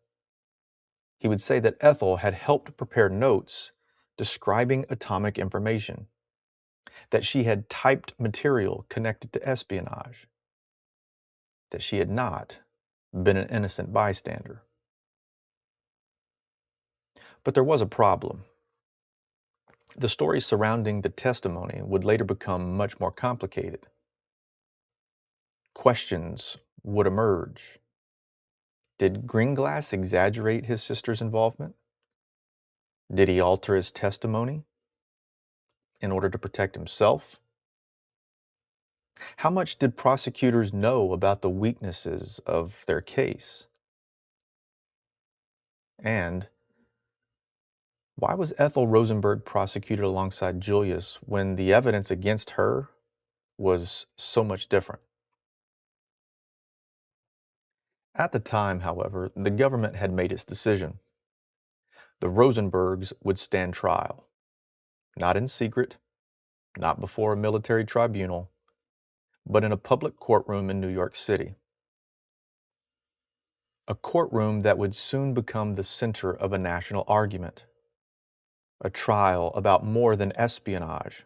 He would say that Ethel had helped prepare notes describing atomic information, that she had typed material connected to espionage, that she had not been an innocent bystander. But there was a problem. The story surrounding the testimony would later become much more complicated. Questions would emerge. Did Greenglass exaggerate his sister's involvement? Did he alter his testimony in order to protect himself? How much did prosecutors know about the weaknesses of their case? And why was Ethel Rosenberg prosecuted alongside Julius when the evidence against her was so much different? At the time, however, the government had made its decision. The Rosenbergs would stand trial, not in secret, not before a military tribunal, but in a public courtroom in New York City. A courtroom that would soon become the center of a national argument. A trial about more than espionage.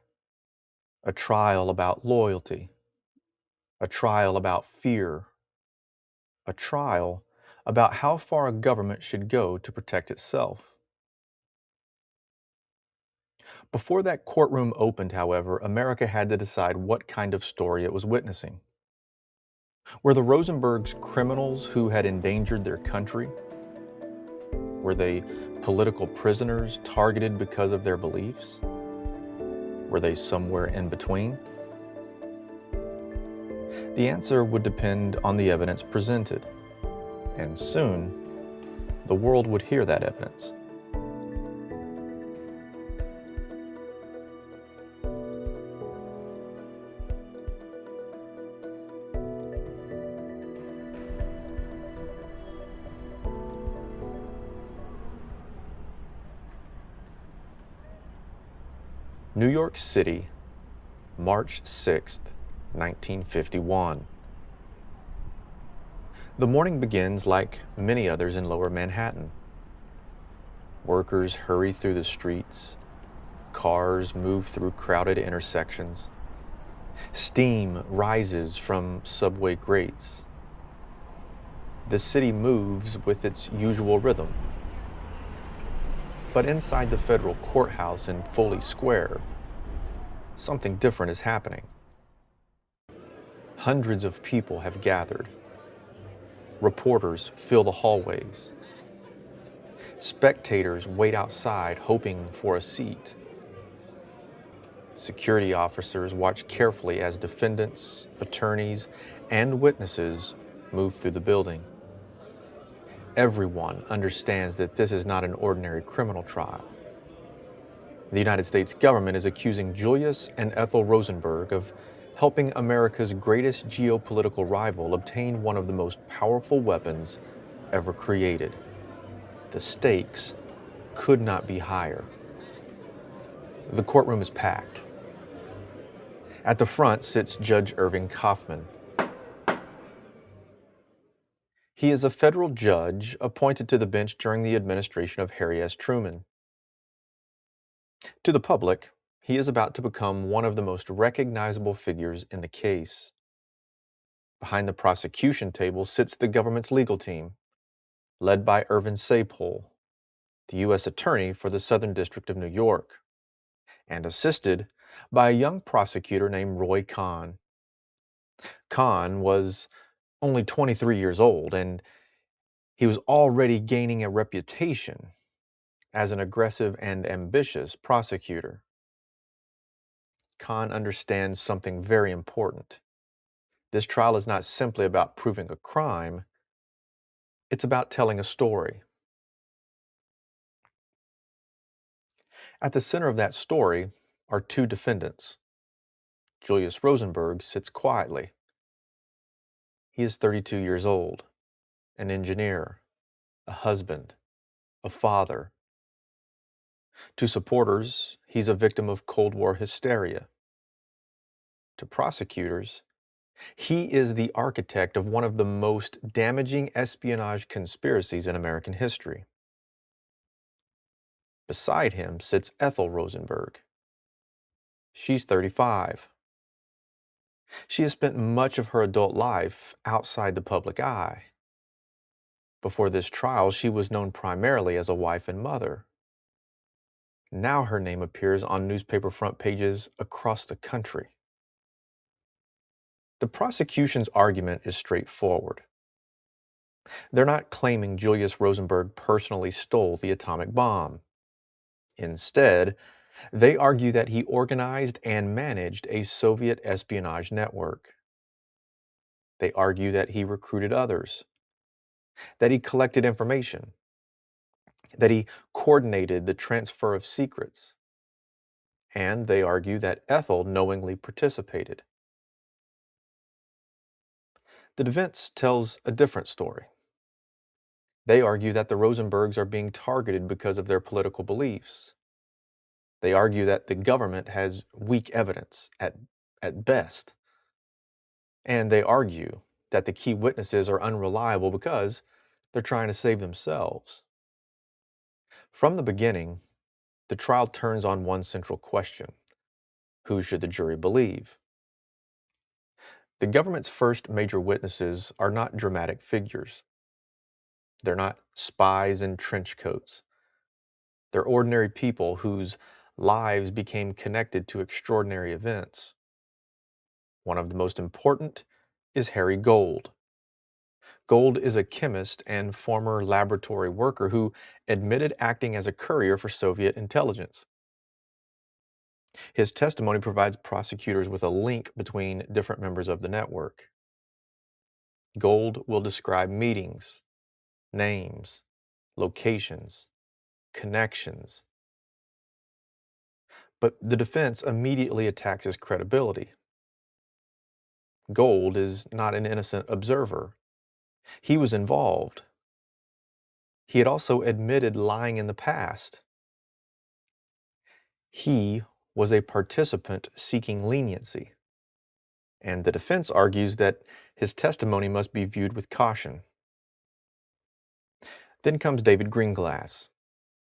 A trial about loyalty. A trial about fear. A trial about how far a government should go to protect itself. Before that courtroom opened, however, America had to decide what kind of story it was witnessing. Were the Rosenbergs criminals who had endangered their country? Were they political prisoners targeted because of their beliefs? Were they somewhere in between? The answer would depend on the evidence presented, and soon the world would hear that evidence. New York City, March 6th, 1951. The morning begins like many others in Lower Manhattan. Workers hurry through the streets. Cars move through crowded intersections. Steam rises from subway grates. The city moves with its usual rhythm. But inside the federal courthouse in Foley Square, something different is happening. Hundreds of people have gathered. Reporters fill the hallways. Spectators wait outside hoping for a seat. Security officers watch carefully as defendants, attorneys, and witnesses move through the building. Everyone understands that this is not an ordinary criminal trial. The United States government is accusing Julius and Ethel Rosenberg of helping America's greatest geopolitical rival obtain one of the most powerful weapons ever created. The stakes could not be higher. The courtroom is packed. At the front sits Judge Irving Kaufman. He is a federal judge appointed to the bench during the administration of Harry S. Truman. To the public, he is about to become one of the most recognizable figures in the case. Behind the prosecution table sits the government's legal team, led by Irvin Sapol, the U.S. Attorney for the Southern District of New York, and assisted by a young prosecutor named Roy Kahn. Kahn was only 23 years old, and he was already gaining a reputation as an aggressive and ambitious prosecutor. Kahn understands something very important. This trial is not simply about proving a crime, it's about telling a story. At the center of that story are two defendants. Julius Rosenberg sits quietly. He is 32 years old, an engineer, a husband, a father. To supporters, he's a victim of Cold War hysteria. To prosecutors, he is the architect of one of the most damaging espionage conspiracies in American history. Beside him sits Ethel Rosenberg. She's 35. She has spent much of her adult life outside the public eye. Before this trial, she was known primarily as a wife and mother. Now her name appears on newspaper front pages across the country. The prosecution's argument is straightforward. They're not claiming Julius Rosenberg personally stole the atomic bomb. Instead, they argue that he organized and managed a Soviet espionage network. They argue that he recruited others, that he collected information, that he coordinated the transfer of secrets, and they argue that Ethel knowingly participated. The defense tells a different story. They argue that the Rosenbergs are being targeted because of their political beliefs. They argue that the government has weak evidence at best. And they argue that the key witnesses are unreliable because they're trying to save themselves. From the beginning, the trial turns on one central question: who should the jury believe? The government's first major witnesses are not dramatic figures. They're not spies in trench coats. They're ordinary people whose lives became connected to extraordinary events. One of the most important is Harry Gold. Gold is a chemist and former laboratory worker who admitted acting as a courier for Soviet intelligence. His testimony provides prosecutors with a link between different members of the network. Gold will describe meetings, names, locations, connections. But the defense immediately attacks his credibility. Gold is not an innocent observer. He was involved. He had also admitted lying in the past. He was a participant seeking leniency. And the defense argues that his testimony must be viewed with caution. Then comes David Greenglass,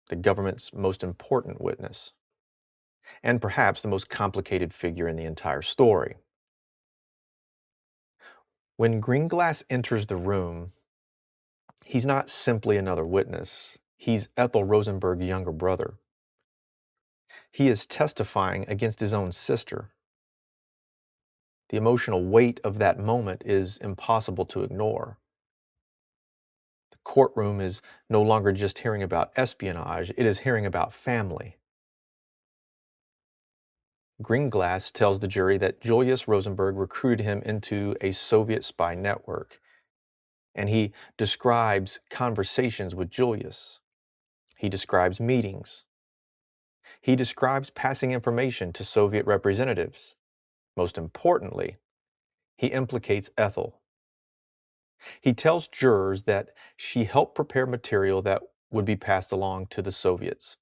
the government's most important witness, and perhaps the most complicated figure in the entire story. When Greenglass enters the room, he's not simply another witness. He's Ethel Rosenberg's younger brother. He is testifying against his own sister. The emotional weight of that moment is impossible to ignore. The courtroom is no longer just hearing about espionage, it is hearing about family. Greenglass tells the jury that Julius Rosenberg recruited him into a Soviet spy network, and he describes conversations with Julius. He describes meetings. He describes passing information to Soviet representatives. Most importantly, he implicates Ethel. He tells jurors that she helped prepare material that would be passed along to the Soviets.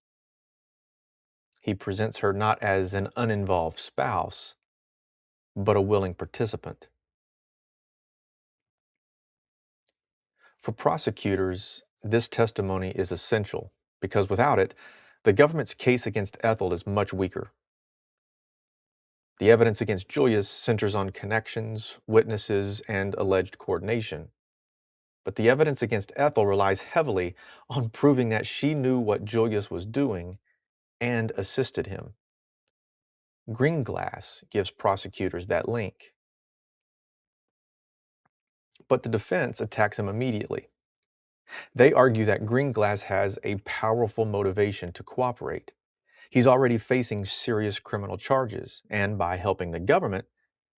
He presents her not as an uninvolved spouse, but a willing participant. For prosecutors, this testimony is essential because without it, the government's case against Ethel is much weaker. The evidence against Julius centers on connections, witnesses, and alleged coordination. But the evidence against Ethel relies heavily on proving that she knew what Julius was doing and assisted him. Greenglass gives prosecutors that link. But the defense attacks him immediately. They argue that Greenglass has a powerful motivation to cooperate. He's already facing serious criminal charges, and by helping the government,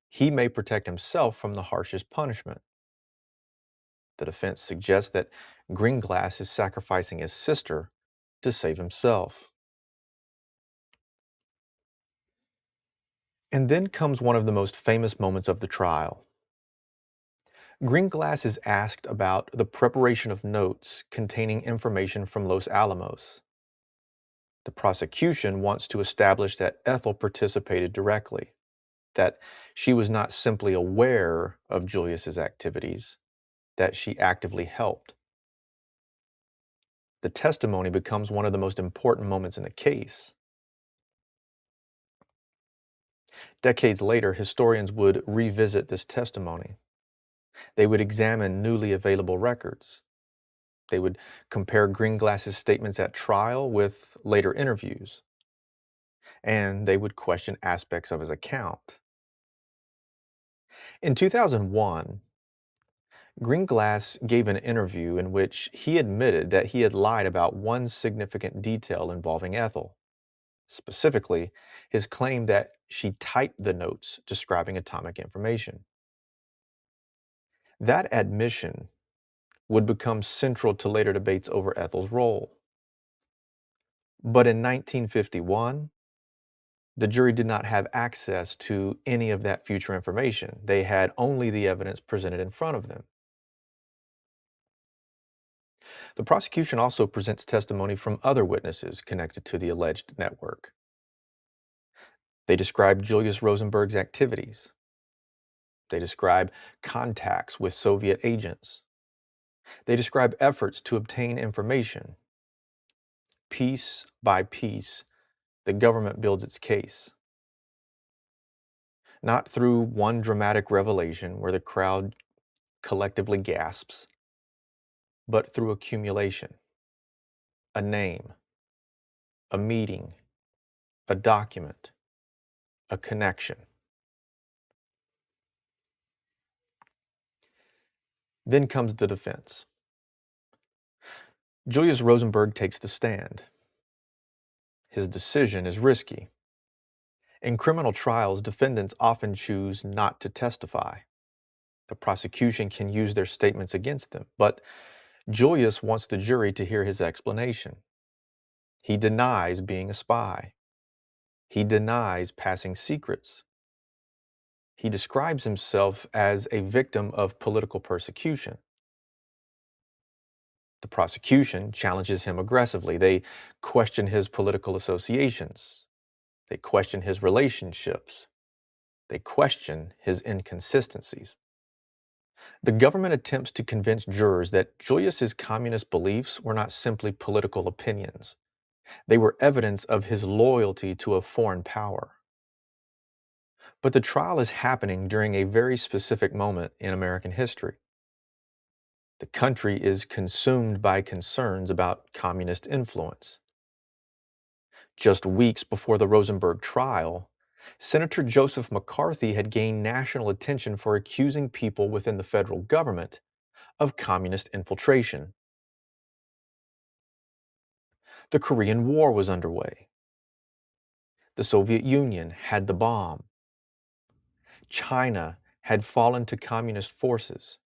he may protect himself from the harshest punishment. The defense suggests that Greenglass is sacrificing his sister to save himself. And then comes one of the most famous moments of the trial. Greenglass is asked about the preparation of notes containing information from Los Alamos. The prosecution wants to establish that Ethel participated directly, that she was not simply aware of Julius's activities, that she actively helped. The testimony becomes one of the most important moments in the case. Decades later, historians would revisit this testimony. They would examine newly available records. They would compare Greenglass's statements at trial with later interviews. And they would question aspects of his account. In 2001, Greenglass gave an interview in which he admitted that he had lied about one significant detail involving Ethel, specifically his claim that she typed the notes describing atomic information. That admission would become central to later debates over Ethel's role. But in 1951, the jury did not have access to any of that future information. They had only the evidence presented in front of them. The prosecution also presents testimony from other witnesses connected to the alleged network. They describe Julius Rosenberg's activities. They describe contacts with Soviet agents. They describe efforts to obtain information. Piece by piece, the government builds its case. Not through one dramatic revelation where the crowd collectively gasps, but through accumulation. A name, a meeting, a document, a connection. Then comes the defense. Julius Rosenberg takes the stand. His decision is risky. In criminal trials, defendants often choose not to testify. The prosecution can use their statements against them, but Julius wants the jury to hear his explanation. He denies being a spy. He denies passing secrets. He describes himself as a victim of political persecution. The prosecution challenges him aggressively. They question his political associations. They question his relationships. They question his inconsistencies. The government attempts to convince jurors that Julius's communist beliefs were not simply political opinions. They were evidence of his loyalty to a foreign power. But the trial is happening during a very specific moment in American history. The country is consumed by concerns about communist influence. Just weeks before the Rosenberg trial, Senator Joseph McCarthy had gained national attention for accusing people within the federal government of communist infiltration. The Korean War was underway. The Soviet Union had the bomb. China had fallen to communist forces.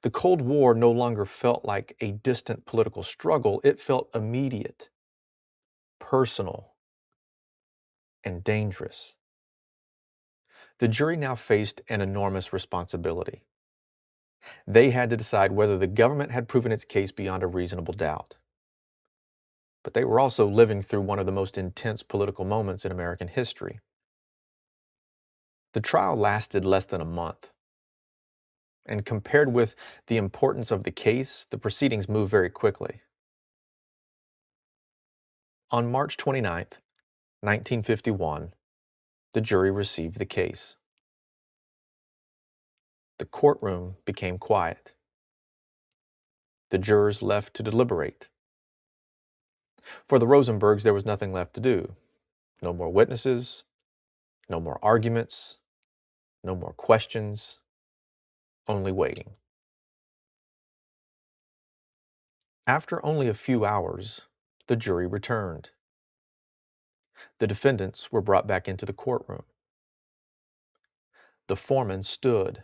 The Cold War no longer felt like a distant political struggle. It felt immediate, personal, and dangerous. The jury now faced an enormous responsibility. They had to decide whether the government had proven its case beyond a reasonable doubt. But they were also living through one of the most intense political moments in American history. The trial lasted less than a month. And compared with the importance of the case, the proceedings moved very quickly. On March 29, 1951, the jury received the case. The courtroom became quiet. The jurors left to deliberate. For the Rosenbergs, there was nothing left to do. No more witnesses, no more arguments, no more questions, only waiting. After only a few hours, the jury returned. The defendants were brought back into the courtroom. The foreman stood.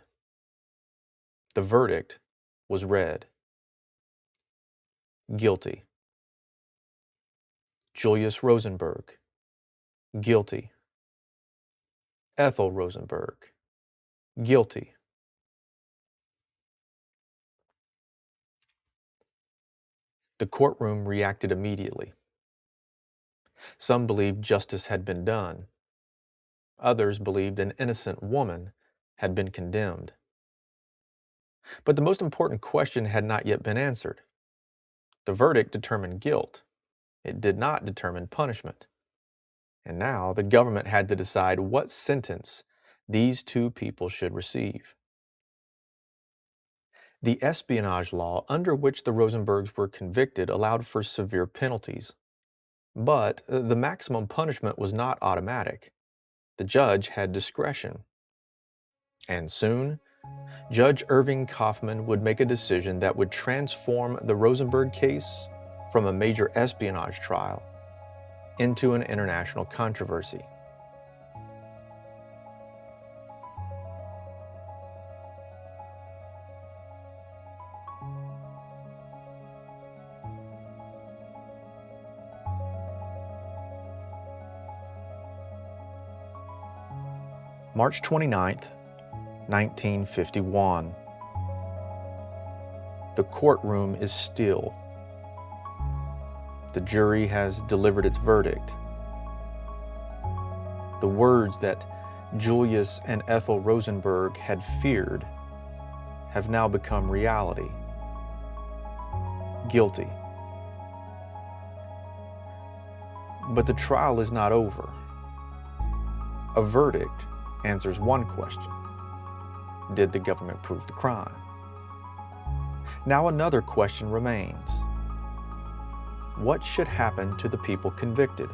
The verdict was read. Guilty. Julius Rosenberg. Guilty. Ethel Rosenberg. Guilty. The courtroom reacted immediately. Some believed justice had been done. Others believed an innocent woman had been condemned. But the most important question had not yet been answered. The verdict determined guilt. It did not determine punishment. And now the government had to decide what sentence these two people should receive. The espionage law under which the Rosenbergs were convicted allowed for severe penalties. But the maximum punishment was not automatic. The judge had discretion. And soon, Judge Irving Kaufman would make a decision that would transform the Rosenberg case from a major espionage trial into an international controversy. March 29th, 1951. The courtroom is still. The jury has delivered its verdict. The words that Julius and Ethel Rosenberg had feared have now become reality. Guilty. But the trial is not over. A verdict answers one question. Did the government prove the crime? Now another question remains. What should happen to the people convicted?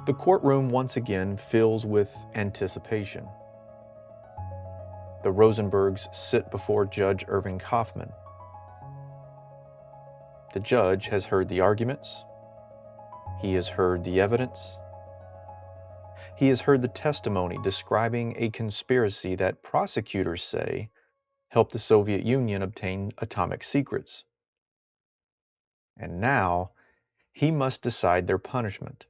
The courtroom once again fills with anticipation. The Rosenbergs sit before Judge Irving Kaufman. The judge has heard the arguments. He has heard the evidence. He has heard the testimony describing a conspiracy that prosecutors say helped the Soviet Union obtain atomic secrets. And now, he must decide their punishment.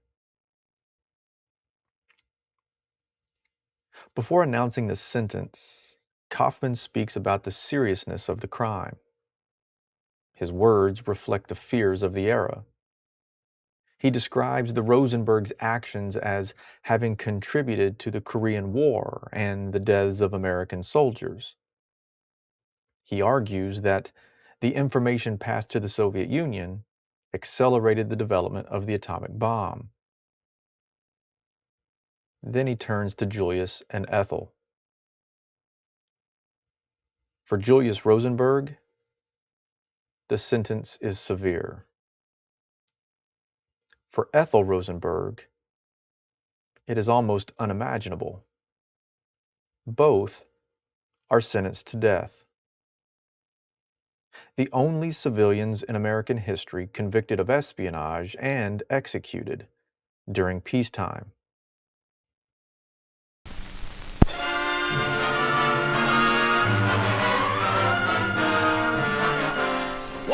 Before announcing the sentence, Kaufman speaks about the seriousness of the crime. His words reflect the fears of the era. He describes the Rosenbergs' actions as having contributed to the Korean War and the deaths of American soldiers. He argues that the information passed to the Soviet Union accelerated the development of the atomic bomb. Then he turns to Julius and Ethel. For Julius Rosenberg, the sentence is severe. For Ethel Rosenberg, it is almost unimaginable. Both are sentenced to death. The only civilians in American history convicted of espionage and executed during peacetime.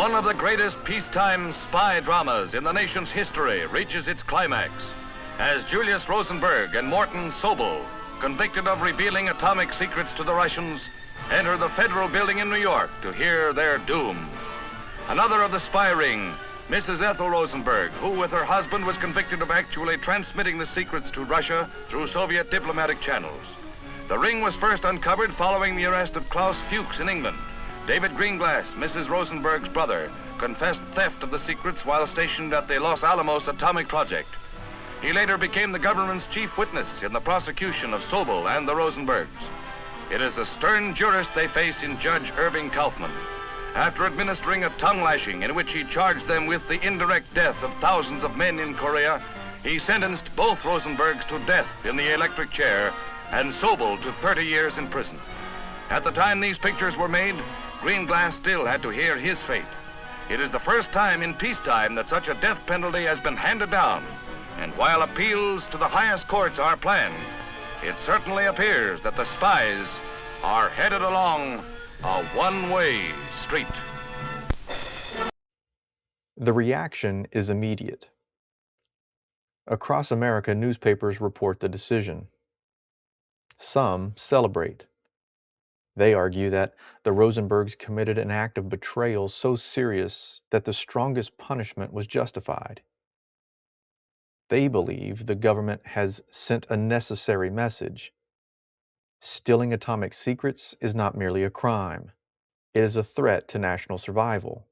One of the greatest peacetime spy dramas in the nation's history reaches its climax as Julius Rosenberg and Morton Sobel, convicted of revealing atomic secrets to the Russians, enter the federal building in New York to hear their doom. Another of the spy ring, Mrs. Ethel Rosenberg, who with her husband was convicted of actually transmitting the secrets to Russia through Soviet diplomatic channels. The ring was first uncovered following the arrest of Klaus Fuchs in England. David Greenglass, Mrs. Rosenberg's brother, confessed theft of the secrets while stationed at the Los Alamos atomic project. He later became the government's chief witness in the prosecution of Sobel and the Rosenbergs. It is a stern jurist they face in Judge Irving Kaufman. After administering a tongue lashing in which he charged them with the indirect death of thousands of men in Korea, he sentenced both Rosenbergs to death in the electric chair and Sobel to 30 years in prison. At the time these pictures were made, Greenglass still had to hear his fate. It is the first time in peacetime that such a death penalty has been handed down. And while appeals to the highest courts are planned, it certainly appears that the spies are headed along a one-way street. The reaction is immediate. Across America, newspapers report the decision. Some celebrate. They argue that the Rosenbergs committed an act of betrayal so serious that the strongest punishment was justified. They believe the government has sent a necessary message. Stealing atomic secrets is not merely a crime, it is a threat to national survival.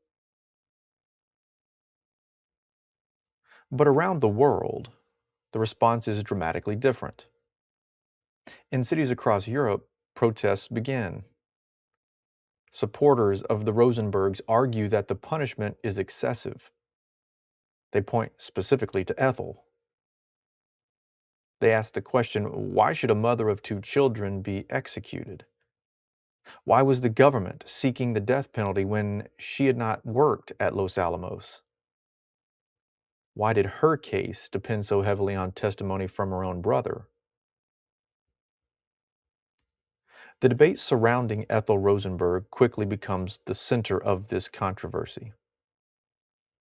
But around the world, the response is dramatically different. In cities across Europe, protests begin. Supporters of the Rosenbergs argue that the punishment is excessive. They point specifically to Ethel. They ask the question, why should a mother of two children be executed? Why was the government seeking the death penalty when she had not worked at Los Alamos? Why did her case depend so heavily on testimony from her own brother? The debate surrounding Ethel Rosenberg quickly becomes the center of this controversy.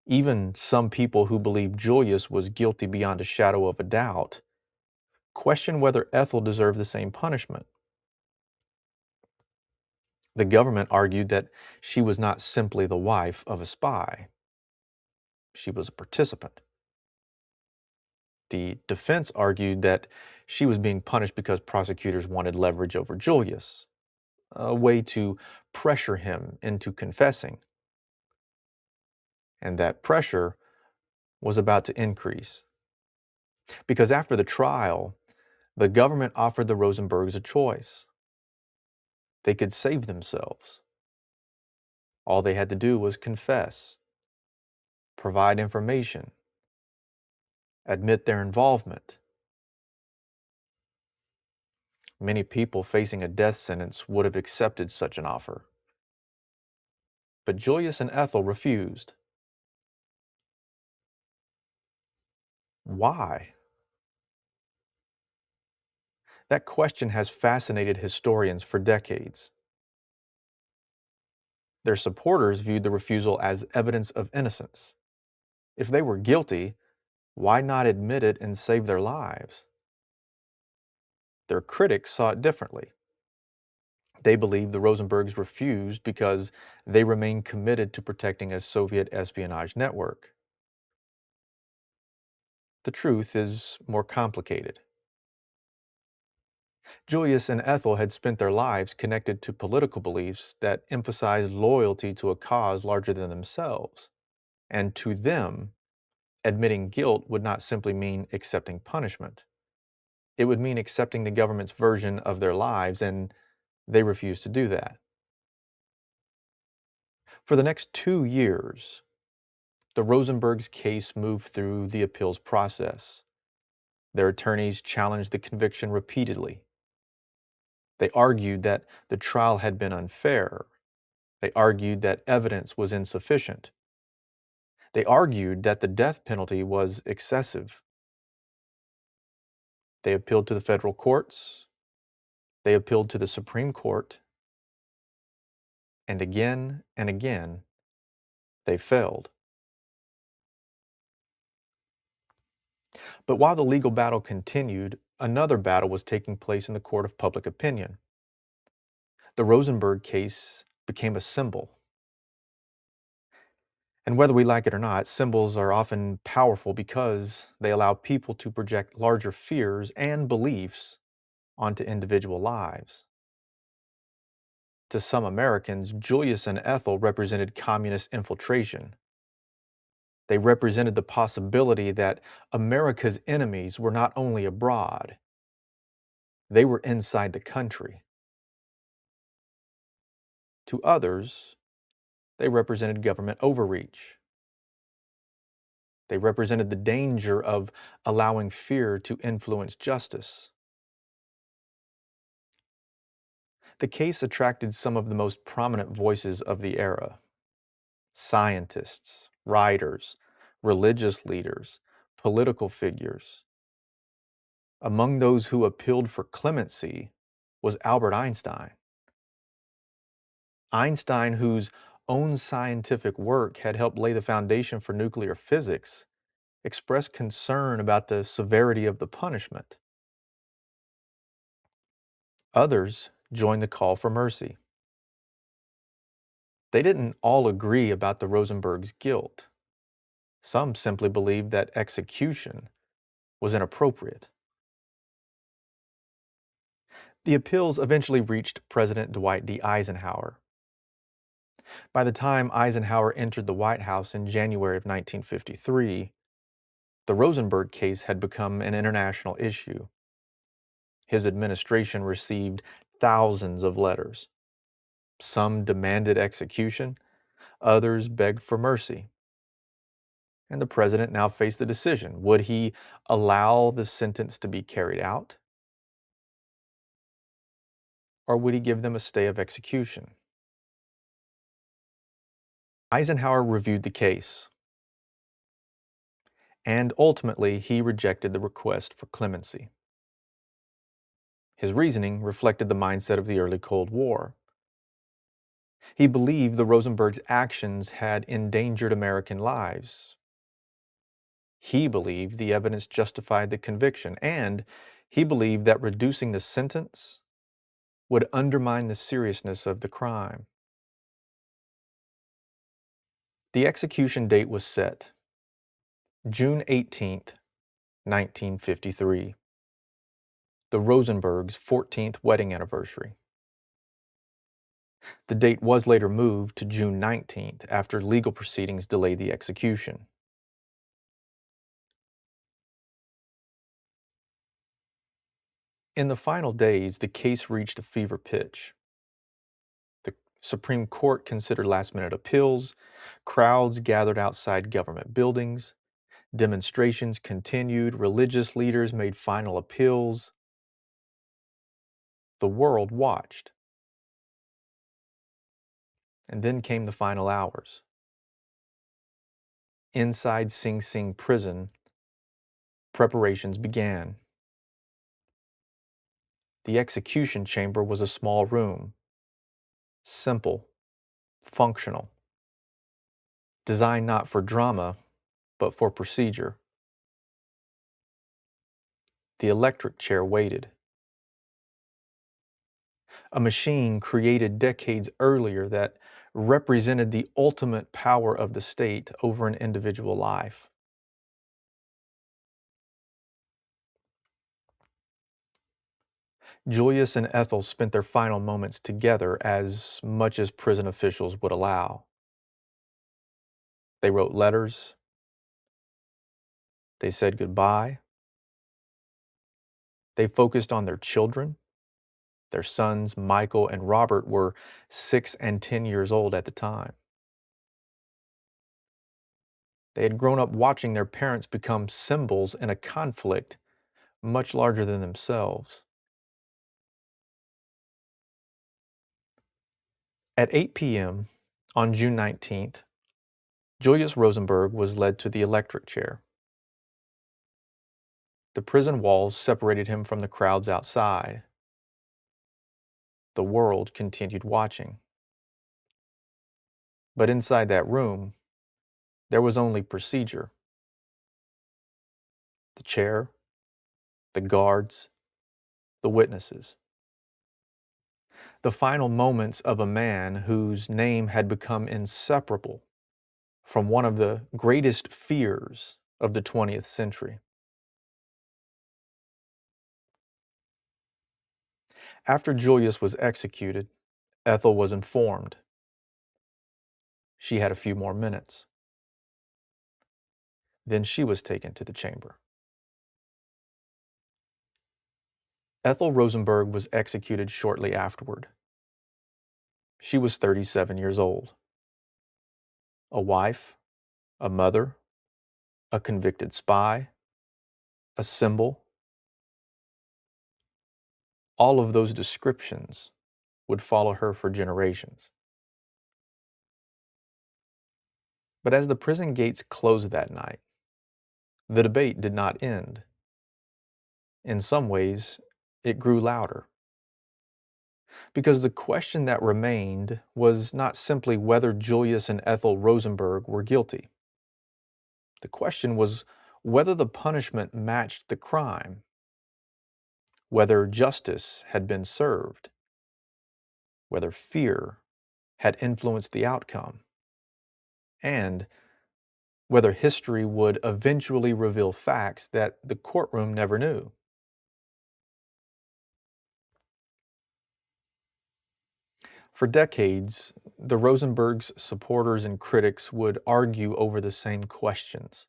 Even some people who believe Julius was guilty beyond a shadow of a doubt question whether Ethel deserved the same punishment. The government argued that she was not simply the wife of a spy. She was a participant. The defense argued that she was being punished because prosecutors wanted leverage over Julius, a way to pressure him into confessing. And that pressure was about to increase. Because after the trial, the government offered the Rosenbergs a choice. They could save themselves. All they had to do was confess, provide information, admit their involvement. Many people facing a death sentence would have accepted such an offer. But Julius and Ethel refused. Why? That question has fascinated historians for decades. Their supporters viewed the refusal as evidence of innocence. If they were guilty, why not admit it and save their lives? Their critics saw it differently. They believed the Rosenbergs refused because they remained committed to protecting a Soviet espionage network. The truth is more complicated. Julius and Ethel had spent their lives connected to political beliefs that emphasized loyalty to a cause larger than themselves. And to them, admitting guilt would not simply mean accepting punishment. It would mean accepting the government's version of their lives, and they refused to do that. For the next 2 years, the Rosenbergs' case moved through the appeals process. Their attorneys challenged the conviction repeatedly. They argued that the trial had been unfair. They argued that evidence was insufficient. They argued that the death penalty was excessive. They appealed to the federal courts. They appealed to the Supreme Court. And again, they failed. But while the legal battle continued, another battle was taking place in the court of public opinion. The Rosenberg case became a symbol. And whether we like it or not, symbols are often powerful because they allow people to project larger fears and beliefs onto individual lives. To some Americans, Julius and Ethel represented communist infiltration. They represented the possibility that America's enemies were not only abroad, they were inside the country. To others, they represented government overreach. They represented the danger of allowing fear to influence justice. The case attracted some of the most prominent voices of the era: scientists, writers, religious leaders, political figures. Among those who appealed for clemency was Albert Einstein. Einstein, whose own scientific work had helped lay the foundation for nuclear physics, expressed concern about the severity of the punishment. Others joined the call for mercy. They didn't all agree about the Rosenbergs' guilt. Some simply believed that execution was inappropriate. The appeals eventually reached President Dwight D. Eisenhower. By the time Eisenhower entered the White House in January of 1953, the Rosenberg case had become an international issue. His administration received thousands of letters. Some demanded execution, others begged for mercy. And the president now faced a decision. Would he allow the sentence to be carried out? Or would he give them a stay of execution? Eisenhower reviewed the case, and ultimately he rejected the request for clemency. His reasoning reflected the mindset of the early Cold War. He believed the Rosenbergs' actions had endangered American lives. He believed the evidence justified the conviction, and he believed that reducing the sentence would undermine the seriousness of the crime. The execution date was set, June 18th, 1953, the Rosenbergs' 14th wedding anniversary. The date was later moved to June 19th after legal proceedings delayed the execution. In the final days, the case reached a fever pitch. The Supreme Court considered last-minute appeals, crowds gathered outside government buildings, demonstrations continued, religious leaders made final appeals. The world watched. And then came the final hours. Inside Sing Sing prison, preparations began. The execution chamber was a small room, simple, functional, designed not for drama, but for procedure. The electric chair waited. A machine created decades earlier that represented the ultimate power of the state over an individual life. Julius and Ethel spent their final moments together as much as prison officials would allow. They wrote letters. They said goodbye. They focused on their children. Their sons, Michael and Robert, were 6 and 10 years old at the time. They had grown up watching their parents become symbols in a conflict much larger than themselves. At 8 p.m. on June 19th, Julius Rosenberg was led to the electric chair. The prison walls separated him from the crowds outside. The world continued watching. But inside that room, there was only procedure. The chair, the guards, the witnesses. The final moments of a man whose name had become inseparable from one of the greatest fears of the 20th century. After Julius was executed, Ethel was informed. She had a few more minutes. Then she was taken to the chamber. Ethel Rosenberg was executed shortly afterward. She was 37 years old. A wife, a mother, a convicted spy, a symbol. All of those descriptions would follow her for generations. But as the prison gates closed that night, the debate did not end. In some ways, it grew louder. Because the question that remained was not simply whether Julius and Ethel Rosenberg were guilty. The question was whether the punishment matched the crime, whether justice had been served. whether fear had influenced the outcome, and whether history would eventually reveal facts that the courtroom never knew. For decades, the Rosenbergs' supporters and critics would argue over the same questions.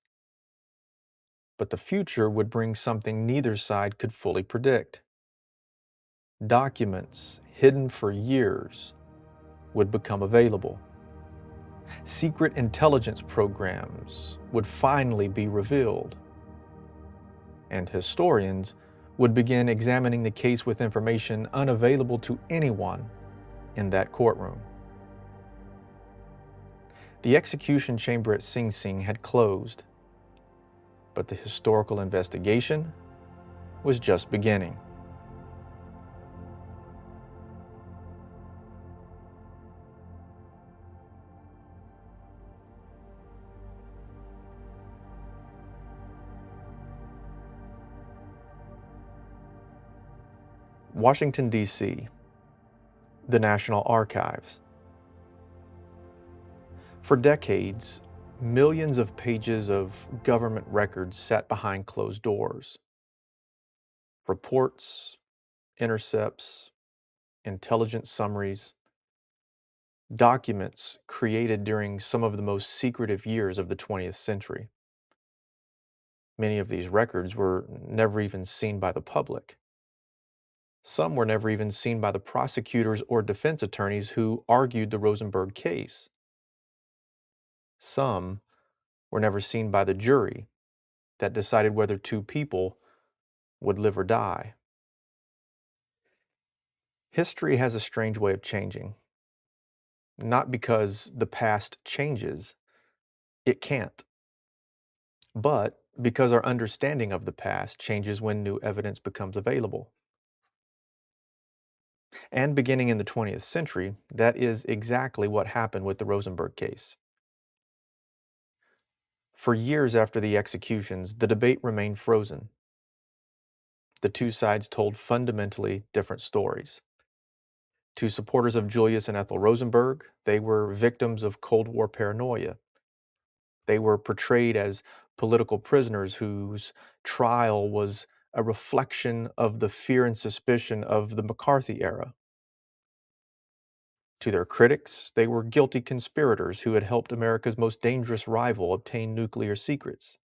But the future would bring something neither side could fully predict. Documents hidden for years would become available. Secret intelligence programs would finally be revealed. And historians would begin examining the case with information unavailable to anyone in that courtroom. The execution chamber at Sing Sing had closed, but the historical investigation was just beginning. Washington, D.C., the National Archives. For decades, millions of pages of government records sat behind closed doors. Reports, intercepts, intelligence summaries, documents created during some of the most secretive years of the 20th century. Many of these records were never even seen by the public. Some were never even seen by the prosecutors or defense attorneys who argued the Rosenberg case. Some were never seen by the jury that decided whether two people would live or die. History has a strange way of changing. Not because the past changes, it can't, but because our understanding of the past changes when new evidence becomes available. And beginning in the 20th century, that is exactly what happened with the Rosenberg case. For years after the executions, the debate remained frozen. The two sides told fundamentally different stories. To supporters of Julius and Ethel Rosenberg, they were victims of Cold War paranoia. They were portrayed as political prisoners whose trial was a reflection of the fear and suspicion of the McCarthy era. To their critics, they were guilty conspirators who had helped America's most dangerous rival obtain nuclear secrets.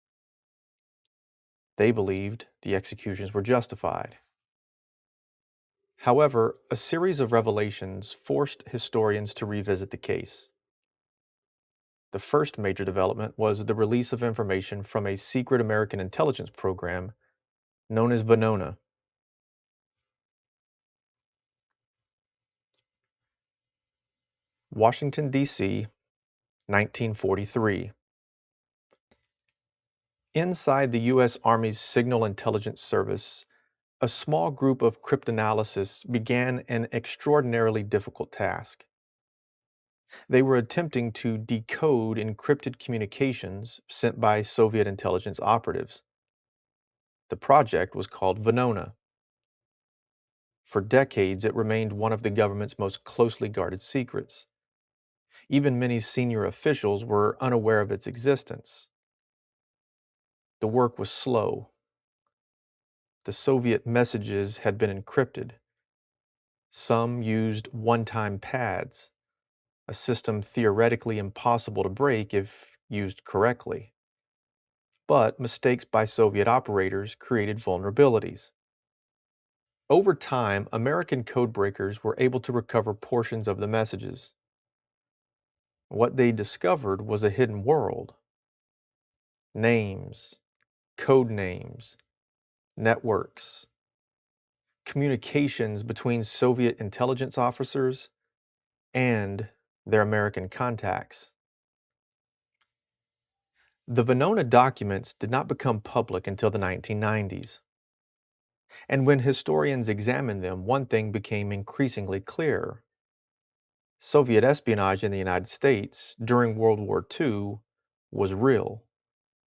They believed the executions were justified. However, a series of revelations forced historians to revisit the case. The first major development was the release of information from a secret American intelligence program known as Venona. Washington, D.C., 1943. Inside the U.S. Army's Signal Intelligence Service, a small group of cryptanalysts began an extraordinarily difficult task. They were attempting to decode encrypted communications sent by Soviet intelligence operatives. The project was called Venona. For decades, it remained one of the government's most closely guarded secrets. Even many senior officials were unaware of its existence. The work was slow. The Soviet messages had been encrypted. Some used one-time pads, a system theoretically impossible to break if used correctly. But mistakes by Soviet operators created vulnerabilities. Over time, American codebreakers were able to recover portions of the messages. What they discovered was a hidden world. Names, code names, networks, communications between Soviet intelligence officers and their American contacts. The Venona documents did not become public until the 1990s. And when historians examined them, one thing became increasingly clear. Soviet espionage in the United States during World War II was real.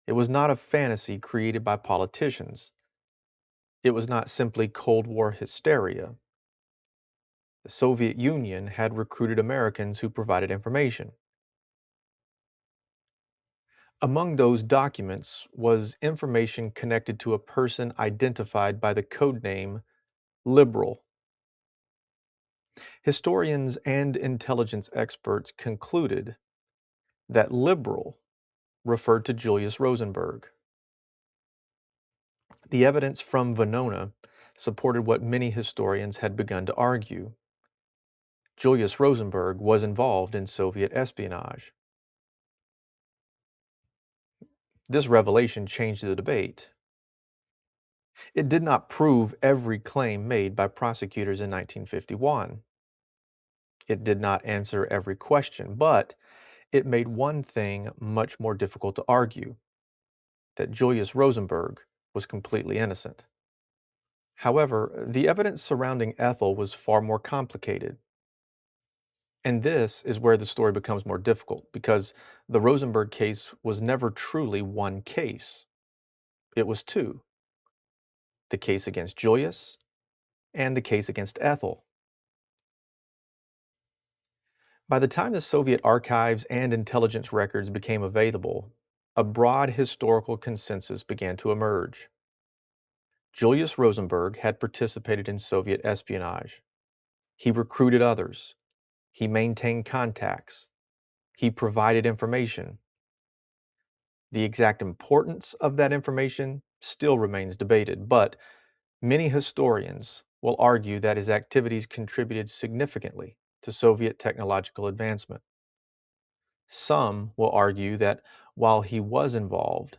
It was not a fantasy created by politicians. It was not simply Cold War hysteria. The Soviet Union had recruited Americans who provided information. Among those documents was information connected to a person identified by the codename Liberal. Historians and intelligence experts concluded that Liberal referred to Julius Rosenberg. The evidence from Venona supported what many historians had begun to argue. Julius Rosenberg was involved in Soviet espionage. This revelation changed the debate. It did not prove every claim made by prosecutors in 1951. It did not answer every question, but it made one thing much more difficult to argue, that Julius Rosenberg was completely innocent. However, the evidence surrounding Ethel was far more complicated. And this is where the story becomes more difficult, because the Rosenberg case was never truly one case. It was two: the case against Julius and the case against Ethel. By the time the Soviet archives and intelligence records became available, a broad historical consensus began to emerge. Julius Rosenberg had participated in Soviet espionage. He recruited others. He maintained contacts. He provided information. The exact importance of that information still remains debated, but many historians will argue that his activities contributed significantly to Soviet technological advancement. Some will argue that while he was involved,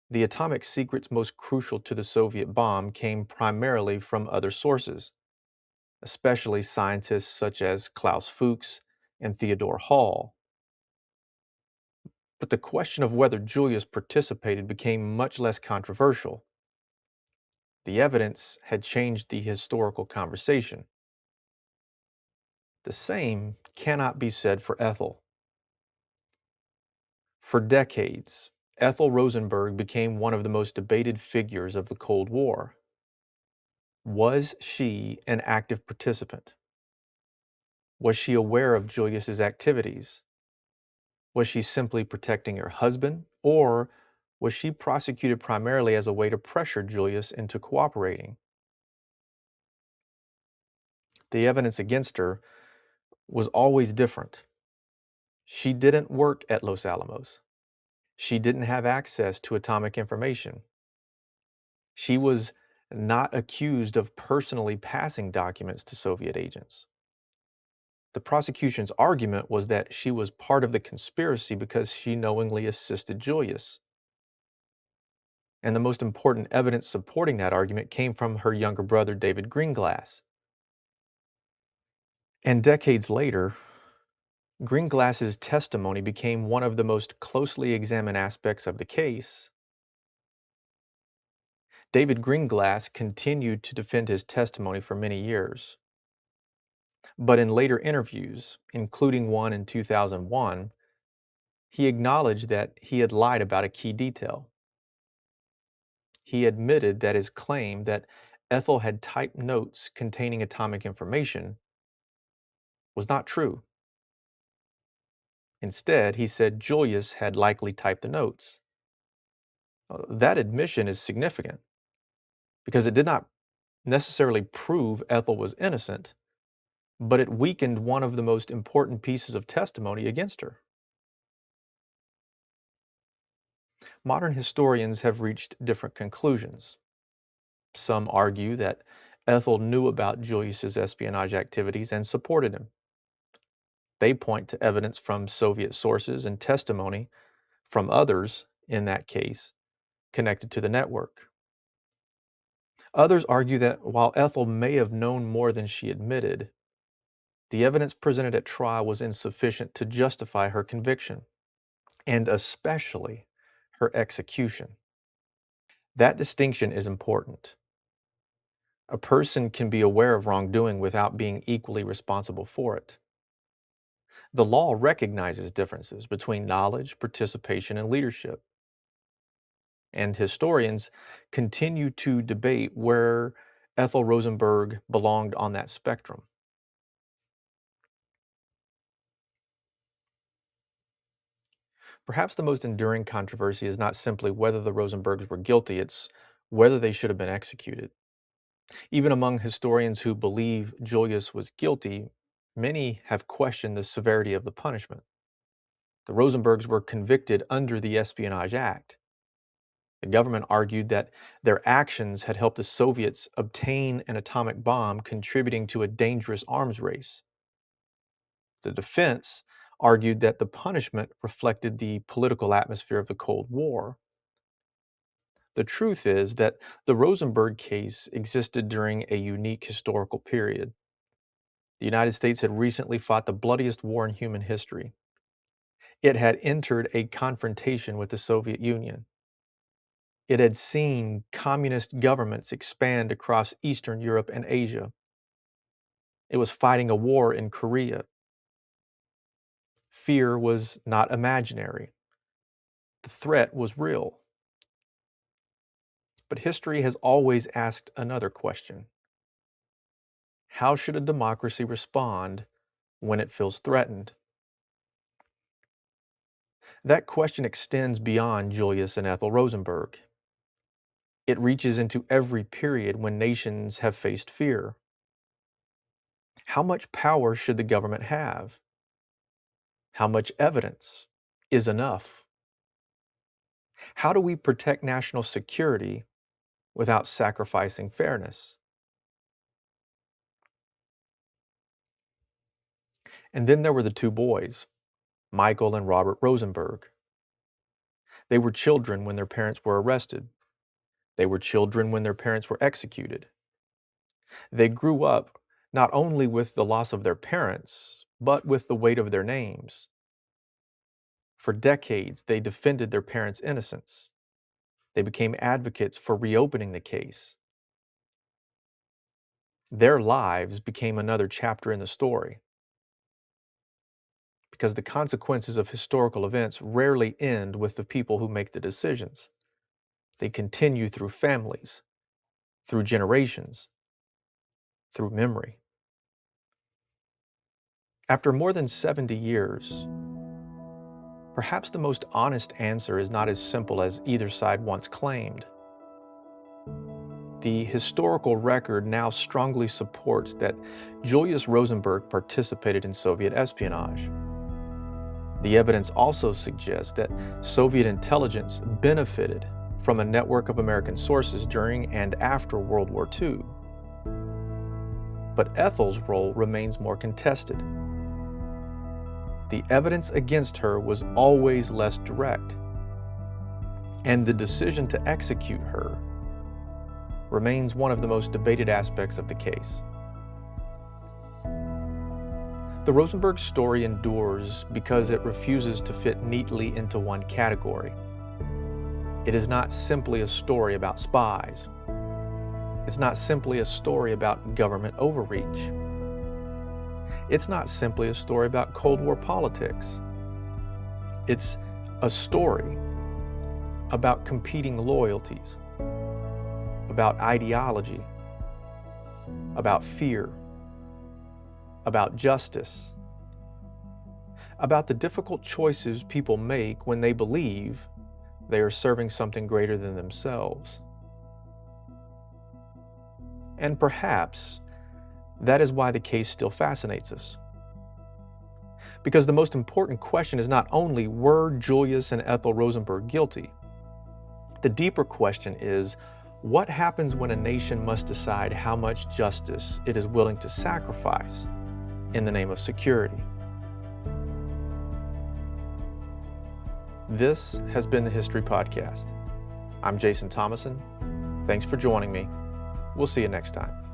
the atomic secrets most crucial to the Soviet bomb came primarily from other sources, especially scientists such as Klaus Fuchs and Theodore Hall. But the question of whether Julius participated became much less controversial. The evidence had changed the historical conversation. The same cannot be said for Ethel. For decades, Ethel Rosenberg became one of the most debated figures of the Cold War. Was she an active participant? Was she aware of Julius's activities? Was she simply protecting her husband, or was she prosecuted primarily as a way to pressure Julius into cooperating? The evidence against her was always different. She didn't work at Los Alamos. She didn't have access to atomic information. She was not accused of personally passing documents to Soviet agents. The prosecution's argument was that she was part of the conspiracy because she knowingly assisted Julius. And the most important evidence supporting that argument came from her younger brother, David Greenglass. And decades later, Greenglass's testimony became one of the most closely examined aspects of the case. David Greenglass continued to defend his testimony for many years. But in later interviews, including one in 2001, he acknowledged that he had lied about a key detail. He admitted that his claim that Ethel had typed notes containing atomic information was not true. Instead, he said Julius had likely typed the notes. That admission is significant because it did not necessarily prove Ethel was innocent, but it weakened one of the most important pieces of testimony against her. Modern historians have reached different conclusions. Some argue that Ethel knew about Julius's espionage activities and supported him. They point to evidence from Soviet sources and testimony from others in that case connected to the network. Others argue that while Ethel may have known more than she admitted, the evidence presented at trial was insufficient to justify her conviction, and especially her execution. That distinction is important. A person can be aware of wrongdoing without being equally responsible for it. The law recognizes differences between knowledge, participation, and leadership. And historians continue to debate where Ethel Rosenberg belonged on that spectrum. Perhaps the most enduring controversy is not simply whether the Rosenbergs were guilty, it's whether they should have been executed. Even among historians who believe Julius was guilty, many have questioned the severity of the punishment. The Rosenbergs were convicted under the Espionage Act. The government argued that their actions had helped the Soviets obtain an atomic bomb, contributing to a dangerous arms race. The defense argued that the punishment reflected the political atmosphere of the Cold War. The truth is that the Rosenberg case existed during a unique historical period. The United States had recently fought the bloodiest war in human history. It had entered a confrontation with the Soviet Union. It had seen communist governments expand across Eastern Europe and Asia. It was fighting a war in Korea. Fear was not imaginary. The threat was real. But history has always asked another question. How should a democracy respond when it feels threatened? That question extends beyond Julius and Ethel Rosenberg. It reaches into every period when nations have faced fear. How much power should the government have? How much evidence is enough? How do we protect national security without sacrificing fairness? And then there were the two boys, Michael and Robert Rosenberg. They were children when their parents were arrested. They were children when their parents were executed. They grew up not only with the loss of their parents, but with the weight of their names. For decades, they defended their parents' innocence. They became advocates for reopening the case. Their lives became another chapter in the story. Because the consequences of historical events rarely end with the people who make the decisions. They continue through families, through generations, through memory. After more than 70 years, perhaps the most honest answer is not as simple as either side once claimed. The historical record now strongly supports that Julius Rosenberg participated in Soviet espionage. The evidence also suggests that Soviet intelligence benefited from a network of American sources during and after World War II. But Ethel's role remains more contested. The evidence against her was always less direct, and the decision to execute her remains one of the most debated aspects of the case. The Rosenberg story endures because it refuses to fit neatly into one category. It is not simply a story about spies. It's not simply a story about government overreach. It's not simply a story about Cold War politics. It's a story about competing loyalties, about ideology, about fear, about justice, about the difficult choices people make when they believe they are serving something greater than themselves. And perhaps that is why the case still fascinates us. Because the most important question is not only were Julius and Ethel Rosenberg guilty? The deeper question is, what happens when a nation must decide how much justice it is willing to sacrifice in the name of security? This has been the History Podcast. I'm Jason Thomason. Thanks for joining me. We'll see you next time.